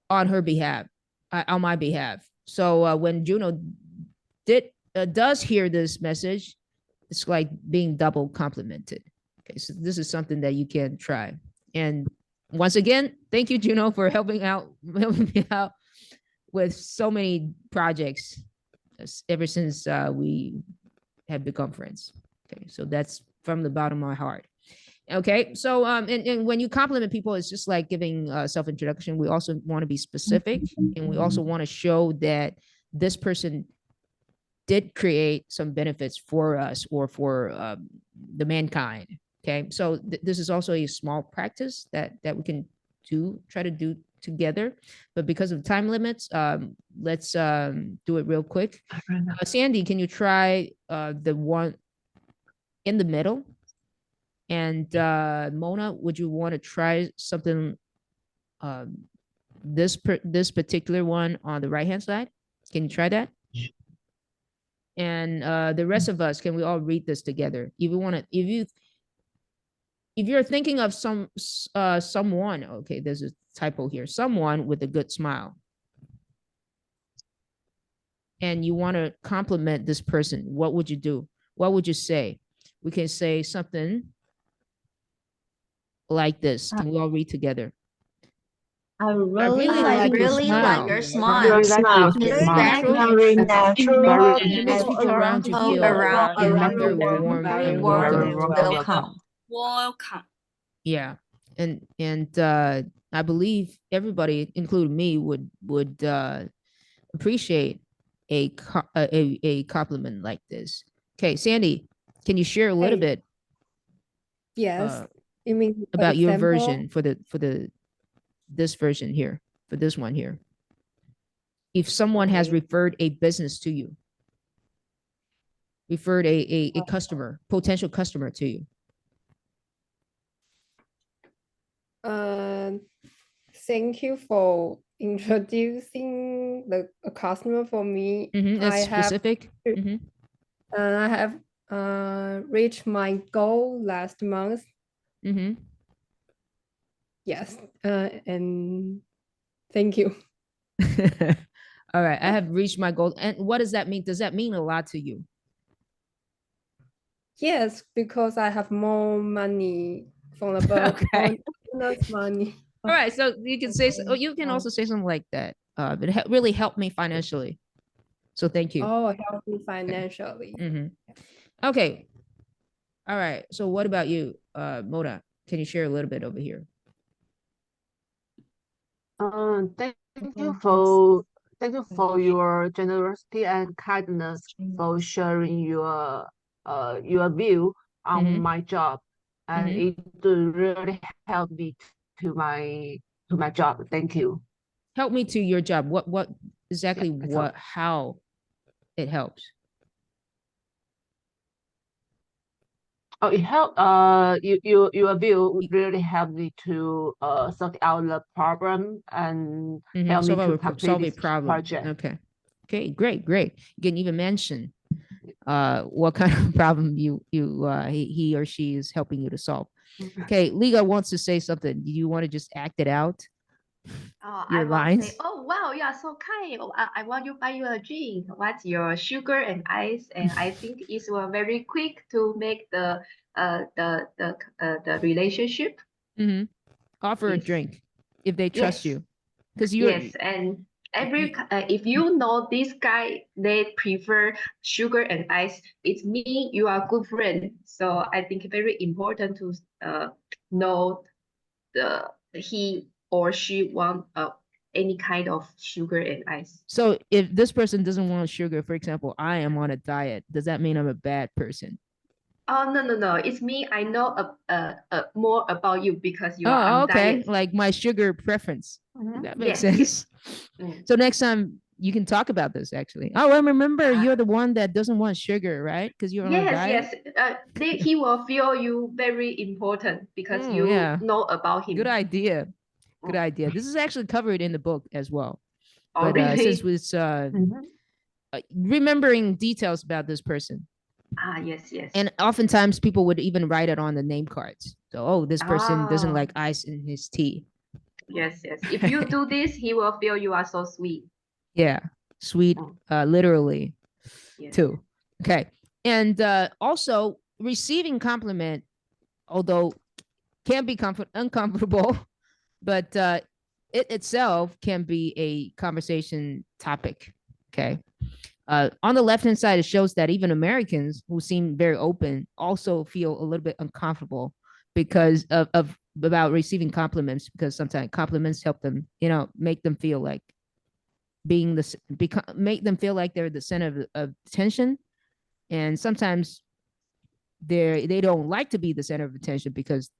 on her behalf, on my behalf. So when Juno does hear this message, it's like being double complimented. Okay, so this is something that you can try. And once again, thank you, Juno, for helping me out with so many projects ever since we have become friends. Okay, so that's from the bottom of my heart. Okay, so and when you compliment people, it's just like giving self-introduction. We also want to be specific, and we also want to show that this person did create some benefits for us or for the mankind. Okay, so this is also a small practice that we can try to do together, but because of time limits, let's do it real quick. Sandy, can you try the one in the middle? And Mona, would you want to try something, this particular one on the right hand side? Can you try that? And the rest of us, can we all read this together? If you want to, if you're thinking of someone, okay, there's a typo here, someone with a good smile, and you want to compliment this person, what would you do? What would you say? We can say something like this. Can we all read together? I really like your smile. Your Your smile. smile. It's Very natural. It makes people around you feel very warm and welcome. Welcome. Yeah, and I believe everybody, including me, would appreciate a compliment like this. Okay, Sandy, can you share a little bit? Yes. You mean about your version for this version here, for this one here? If someone has referred a business to you, referred a customer, potential customer to you. Thank you for introducing a customer for me. That's specific. I have reached my goal last month. Yes, and thank you. All right, I have reached my goal. And what does that mean? Does that mean a lot to you? Yes, because I have more money from the book. Okay. Money. All right, so you can say, you can also say something like that. It really helped me financially. So thank you. Oh, help me financially. Okay. All right. So what about you, Moda? Can you share a little bit over here? Thank you for your generosity and kindness, for sharing your view on my job, and it really helped me to my job. Thank you. Help me to your job. What exactly? How it helps? Oh, it helped. Your view really helped me to sort out the problem and help me to complete this project. Okay. Okay. Great. You can even mention what kind of problem he or she is helping you to solve. Okay, Liga wants to say something. Do you want to just act it out? I want to say, oh wow, you are so kind. I want you buy you a drink. What's your sugar and ice? And I think it's very quick to make the relationship. Offer a drink if they trust you, because and if you know this guy, they prefer sugar and ice, it means you are good friend. So I think very important to know he or she want any kind of sugar and ice. So if this person doesn't want sugar, for example, I am on a diet, does that mean I'm a bad person? Oh, no. It's me. I know more about you because you are on diet. Like my sugar preference. That makes sense. So next time you can talk about this actually. Oh, I remember you're the one that doesn't want sugar, right? Because you're on a diet. He will feel you very important because you know about him. Good idea. This is actually covered in the book as well. Oh, but really? since it's remembering details about this person. Yes. And oftentimes people would even write it on the name cards. So, this person doesn't like ice in his tea. Yes. If you do this, he will feel you are so sweet. Yeah, sweet, literally, too. Okay, and also receiving compliment, although can be uncomfortable, but it itself can be a conversation topic. Okay. On the left-hand side, it shows that even Americans who seem very open also feel a little bit uncomfortable because of about receiving compliments, because sometimes compliments help them, make them feel like make them feel like they're the center of attention. And sometimes they don't like to be the center of attention because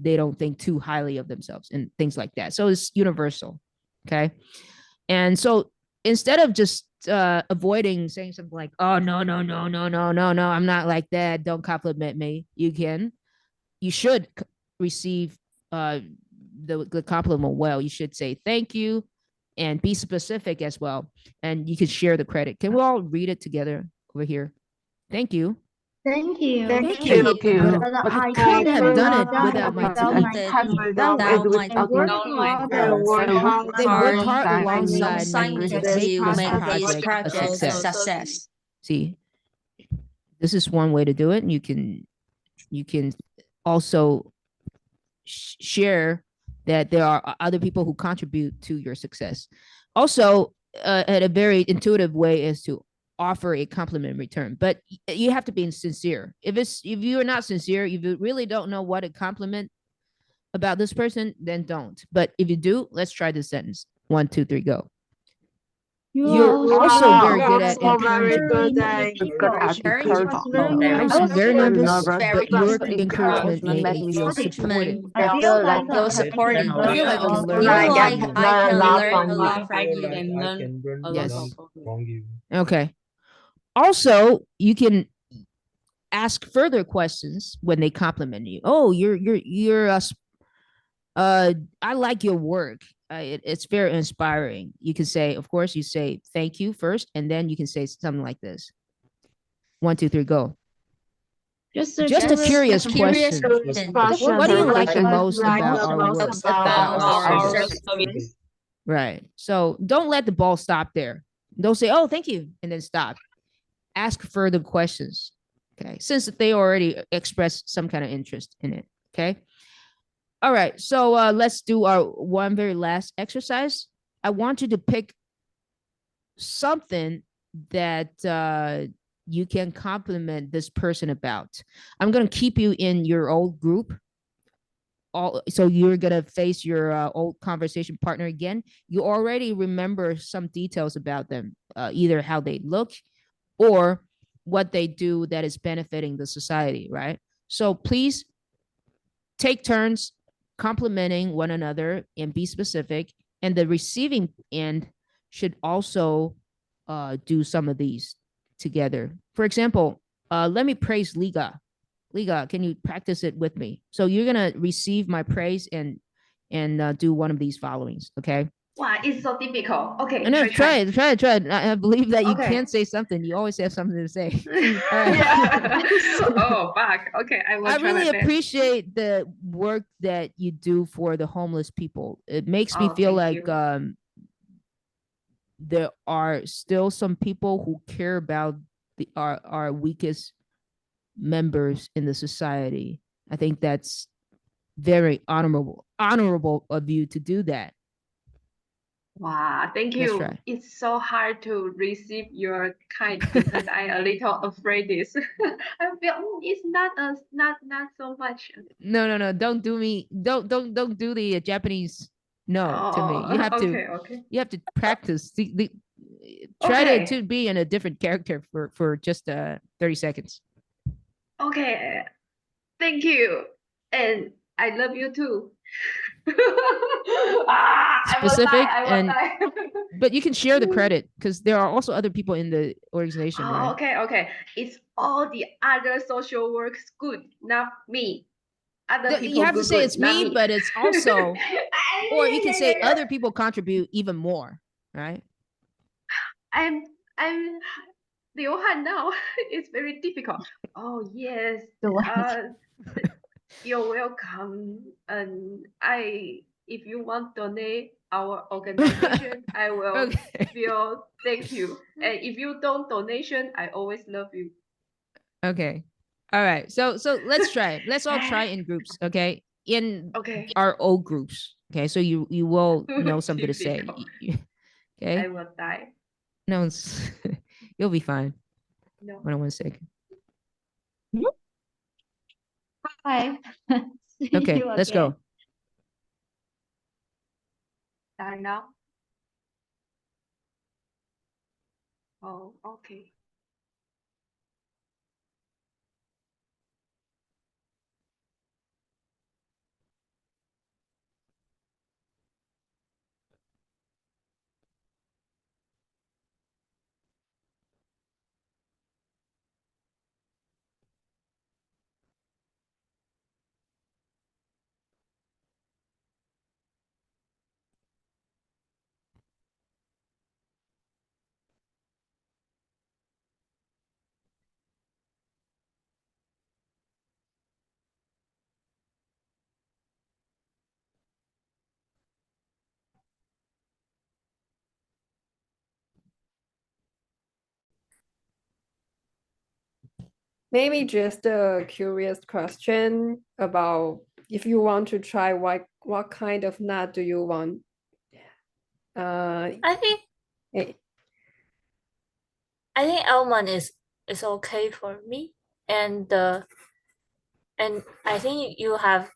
they don't think too highly of themselves and things like that. So it's universal. Okay. And so instead of just avoiding saying something like, oh, no, I'm not like that, don't compliment me, you should receive the compliment well. You should say thank you and be specific as well. And you can share the credit. Can we all read it together over here? Thank you. Thank you. Thank you. But I couldn't have done it without my team. They work hard alongside me to make this project a success. See, this is one way to do it. And you can also share that there are other people who contribute to your success. Also, a very intuitive way is to offer a compliment in return, but you have to be sincere. If you're not sincere, if you really don't know what to compliment about this person, then don't. But if you do, let's try this sentence. 1, 2, 3, go. You're also very good at encouraging. I was very nervous, but your encouragement made me feel supported. I feel like you're supporting. I feel like I can learn. I can learn a lot from I you. can learn a lot Yes. from you. Okay. Also, you can ask further questions when they compliment you. Oh, I like your work. It's very inspiring. You can say, of course, you say thank you first, and then you can say something like this. 1, 2, 3, go. Just a curious question. What do you like the most about our work? About our service? Right. So don't let the ball stop there. Don't say, oh, thank you, and then stop. Ask further questions. Okay. Since they already expressed some kind of interest in it. Okay. All right. So let's do our one very last exercise. I want you to pick something that you can compliment this person about. I'm going to keep you in your old group. So you're going to face your old conversation partner again. You already remember some details about them, either how they look or what they do that is benefiting the society, right? So please take turns complimenting one another and be specific. And the receiving end should also do some of these together. For example, let me praise Liga. Liga, can you practice it with me? So you're gonna receive my praise and do one of these followings, okay? Wow, it's so difficult. Okay, no, try it. I believe that you can say something. You always have something to say. All right. Yeah. Oh, fuck. Okay, I really appreciate the work that you do for the homeless people. It makes me feel like there are still some people who care about our weakest members in the society. I think that's very honorable of you to do that. Wow, thank you. It's so hard to receive your kind because I'm a little afraid this. I feel it's not so much. No. Don't do the Japanese to me. You have to you have to practice. Try to be in a different character for just 30 seconds. Okay. Thank you. And I love you too. Specific but you can share the credit because there are also other people in the organization. Right? Okay. It's all the other social works good, not me. You have to say it's me, but it's also, or you can say other people contribute even more, right? I'm Liu Han now. It's very difficult. Oh yes. You're welcome. And if you want to donate our organization, I will feel thank you. And if you don't donation, I always love you. Okay. All right. So let's try it. Let's all try in groups. Okay. In our old groups. Okay. So you will know something to say. Okay. I will die. No, you'll be fine. No. Hold on 1 second. Hi. Okay, let's go. Start now. Oh, okay. Maybe just a curious question about if you want to try what kind of nut do you want? I think almond is okay for me, and I think you have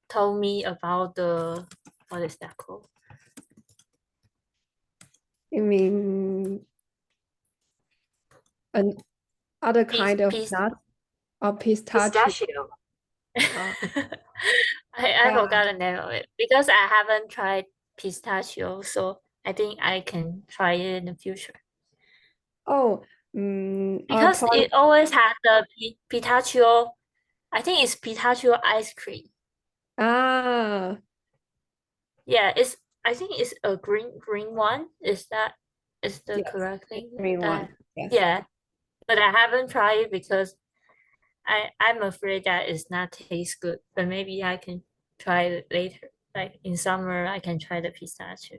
told me about the what is that called? You mean an other kind of nut or pistachio? I forgot the name of it because I haven't tried pistachio, so I think I can try it in the future. Oh, because it always has the pistachio. I think it's pistachio ice cream. Ah. Yeah, I think it's a green one. Is the correct thing? Green one. Yes. Yeah, but I haven't tried it because I'm afraid that it's not taste good. But maybe I can try it later. Like in summer, I can try the pistachio.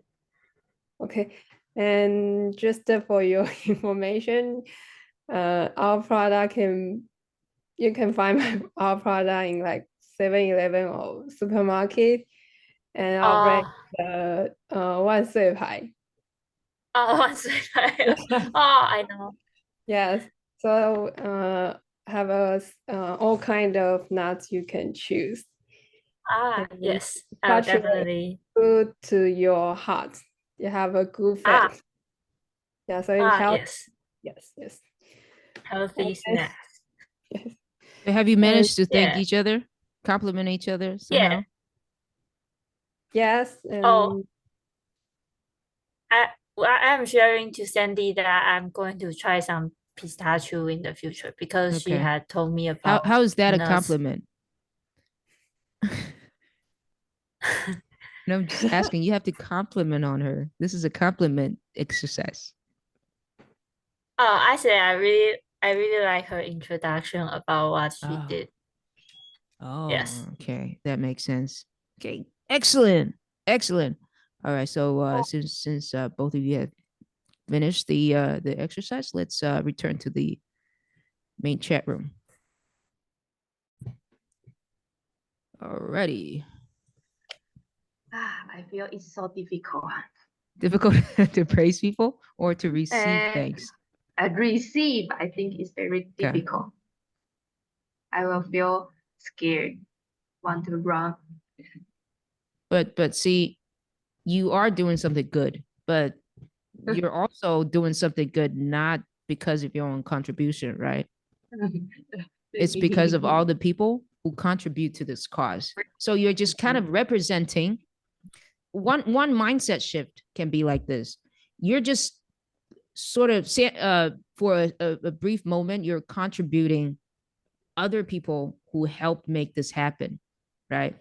Okay, and just for your information, our product you can find our product in like 7-Eleven or supermarket, and our brand is oneself. Oh, oneself. Oh, I know. Yes. So have all kind of nuts you can choose. Yes, I'll definitely. Good to your heart. You have a good fat. Yeah, so it helps. Yes. Healthy snacks. Yes. Have you managed to thank each other, compliment each other somehow? Yes. I'm sharing to Sandy that I'm going to try some pistachio in the future because she had told me about. How is that a compliment? No, I'm just asking. You have to compliment on her. This is a compliment exercise. Oh, I said I really like her introduction about what she did. Oh, yes. Okay, that makes sense. Okay, excellent. All right, so since both of you have finished the exercise, let's return to the main chat room. Alrighty. I feel it's so difficult. Difficult to praise people or to receive thanks? Receive, I think, is very difficult. I will feel scared, want to run. But see, you are doing something good, but you're also doing something good not because of your own contribution, right? It's because of all the people who contribute to this cause. So you're just kind of representing one mindset shift can be like this. You're just sort of for a brief moment, you're contributing other people who helped make this happen, right?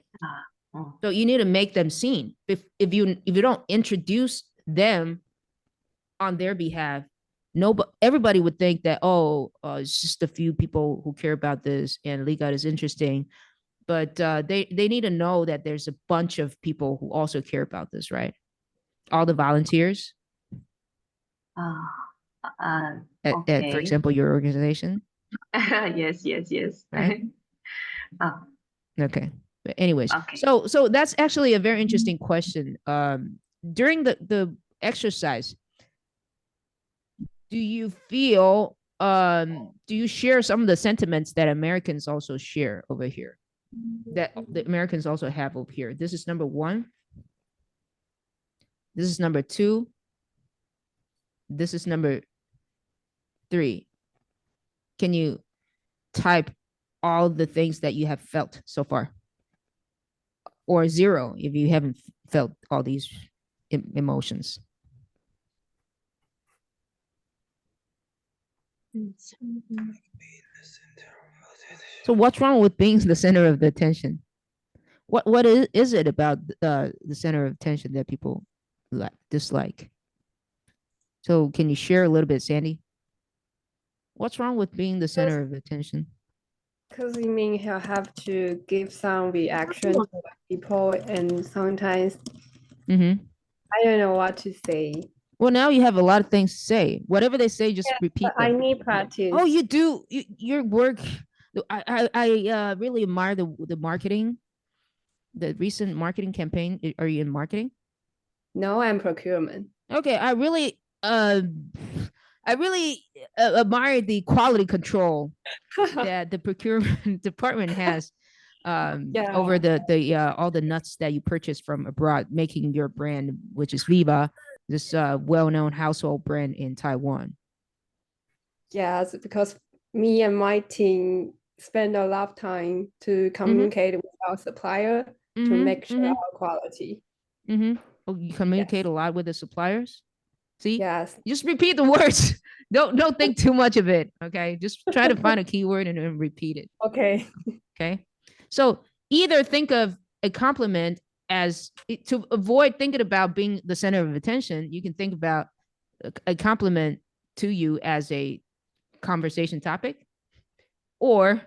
So you need to make them seen. If you don't introduce them on their behalf, everybody would think that it's just a few people who care about this and Liga is interesting, but they need to know that there's a bunch of people who also care about this, right? All the volunteers. At, for example, your organization. Yes. Right. Okay. But anyways, so that's actually a very interesting question. During the exercise, do you feel do you share some of the sentiments that Americans also share over here? that the Americans also have up here. This is number 1. This is number 2. This is number 3. Can you type all the things that you have felt so far? Or 0 if you haven't felt all these emotions. So what's wrong with being the center of the attention? What is it about the center of attention that people dislike? So can you share a little bit, Sandy? What's wrong with being the center of attention? Because you mean he'll have to give some reaction to people, and sometimes I don't know what to say. Well, now you have a lot of things to say. Whatever they say, just repeat them. I need practice. Oh, you do. Your work. I really admire the marketing, the recent marketing campaign. Are you in marketing? No, I'm procurement. Okay, I really admire the quality control that the procurement department has over the all the nuts that you purchase from abroad, making your brand, which is Viva, this well-known household brand in Taiwan. Yes, because me and my team spend a lot of time to communicate with our supplier to make sure our quality. Oh, you communicate a lot with the suppliers? See? Yes. Just repeat the words. Don't think too much of it. Okay. Just try to find a keyword and then repeat it. Okay. Okay. So either think of a compliment as to avoid thinking about being the center of attention. You can think about a compliment to you as a conversation topic or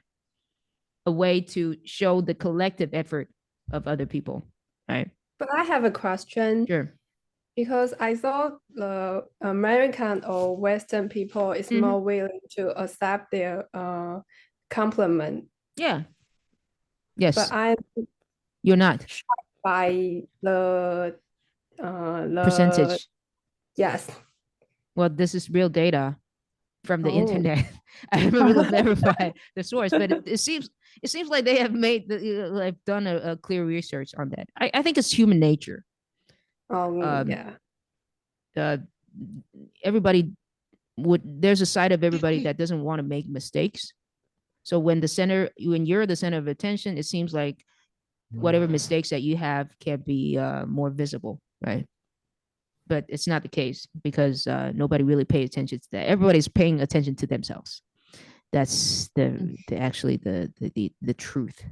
a way to show the collective effort of other people. Right. But I have a question. Sure. Because I thought the American or Western people is more willing to accept their compliment. Yeah. Yes. But you're not. By the percentage. Yes. Well, this is real data from the internet. I remember to verify the source, but it seems like they have done a clear research on that. I think it's human nature. Everybody there's a side of everybody that doesn't want to make mistakes. So when you're the center of attention, it seems like whatever mistakes that you have can be more visible, right? But it's not the case because nobody really pays attention to that. Everybody's paying attention to themselves. That's the truth.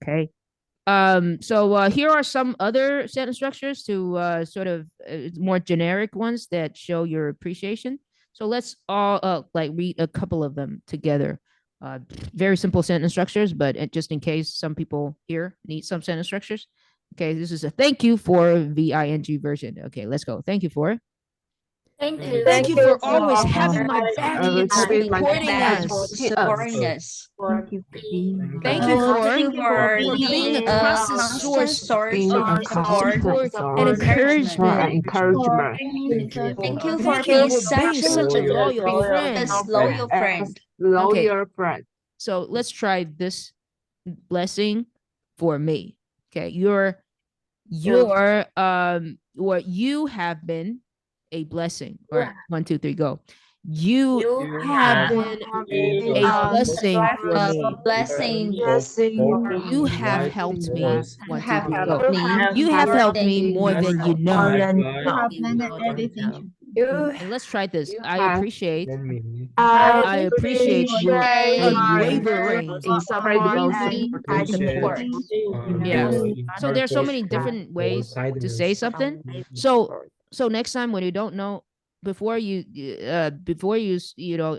Okay. So here are some other sentence structures to sort of more generic ones that show your appreciation. So let's all read a couple of them together. Very simple sentence structures, but just in case some people here need some sentence structures. Okay, this is a thank you for the ing version. Okay, let's go. Thank you for. Thank you for always having my back and supporting us. Thank you for being a constant source of support and encouragement. Thank you for being such a loyal friend. Loyal friend. So let's try this blessing for me. Okay, what you have been a blessing. All right, 1, 2, 3, go. You have been a blessing for me. Blessing. You have helped me. 1, 2, 3, go. You have helped me more than you know. And let's try this. I appreciate your unwavering support. Yeah. So there's so many different ways to say something. So next time when you don't know, before you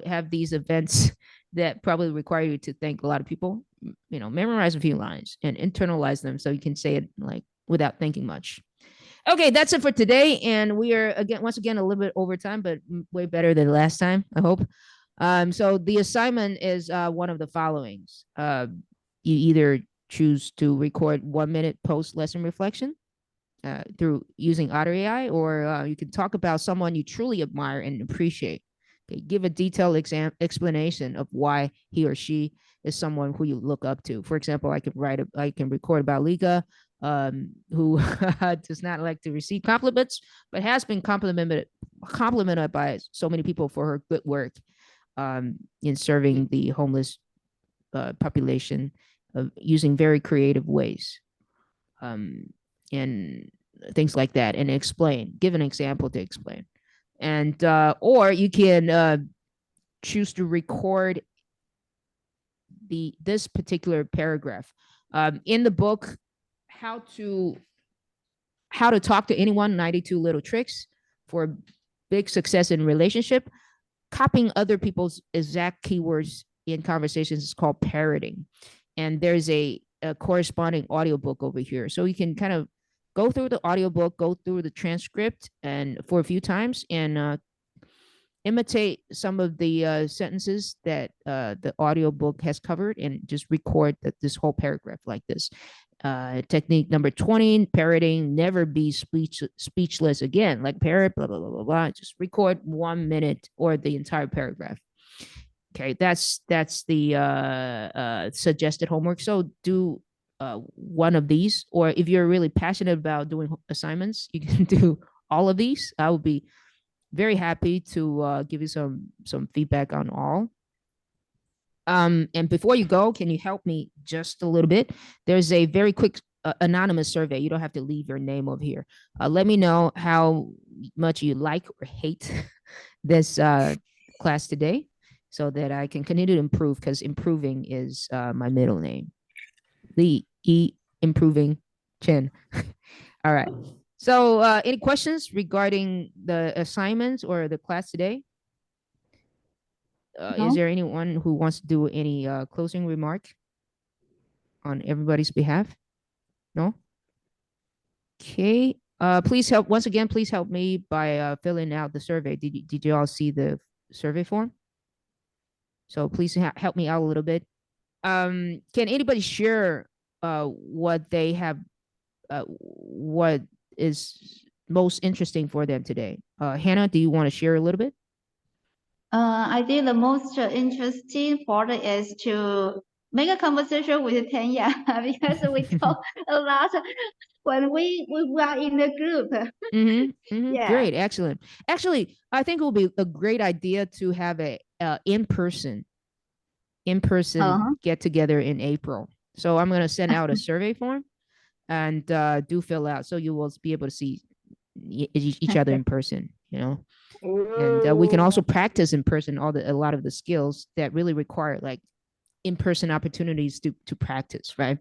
have these events that probably require you to thank a lot of people, memorize a few lines and internalize them so you can say it without thinking much. Okay, that's it for today. And we are once again a little bit over time, but way better than last time, I hope. So the assignment is one of the followings. You either choose to record 1 minute post lesson reflection through using Otter AI, or you can talk about someone you truly admire and appreciate Okay, give a detailed explanation of why he or she is someone who you look up to. For example, I can record about Lika, who does not like to receive compliments, but has been complimented by so many people for her good work in serving the homeless population using very creative ways, and things like that, and give an example to explain. And or you can choose to record this particular paragraph in the book, how to talk to anyone, 92 little tricks for big success in relationship. Copying other people's exact keywords in conversations is called parroting, and there's a corresponding audiobook over here, so you can kind of go through the audiobook, go through the transcript, and for a few times, and imitate some of the sentences that the audiobook has covered, and just record this whole paragraph like this. Technique number 20, parroting, never be speechless again, like parrot, blah, blah, blah, blah, blah. Just record 1 minute or the entire paragraph. Okay, that's the suggested homework. So do one of these, or if you're really passionate about doing assignments, you can do all of these. I would be very happy to give you some feedback on all. And before you go, can you help me just a little bit? There's a very quick anonymous survey. You don't have to leave your name over here. Let me know how much you like or hate this class today, so that I can continue to improve, because improving is my middle name. The improving Chen. All right. So any questions regarding the assignments or the class today? No. Is there anyone who wants to do any closing remark on everybody's behalf? No? Okay. Please help me by filling out the survey. Did you all see the survey form? So please help me out a little bit. Can anybody share what they have, what is most interesting for them today? Hannah, do you want to share a little bit? I think the most interesting part is to make a conversation with Tanya because we talk a lot when we were in the group. Yeah. Great, excellent. Actually, I think it will be a great idea to have a in-person get together in April. So I'm going to send out a survey form, and do fill out, so you will be able to see each other in person, and we can also practice in person a lot of the skills that really require like in-person opportunities to practice, right?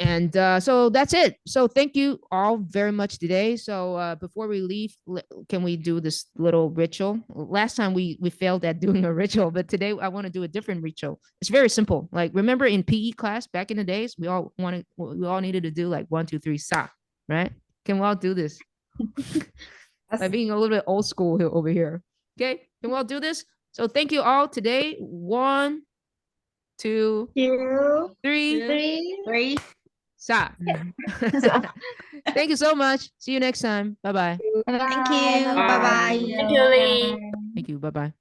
And so that's it. So thank you all very much today. So before we leave, can we do this little ritual? Last time we failed at doing a ritual, but today I want to do a different ritual. It's very simple. Like, remember in PE class back in the days, we all needed to do like 1, 2, 3, sa, right? Can we all do this? By being a little bit old school over here. Okay, can we all do this? So thank you all today. 1, 2, 3. Sa. Thank you so much. See you next time. Bye-bye. Thank you. Bye-bye. Thank you, Lee. Thank you. Bye-bye.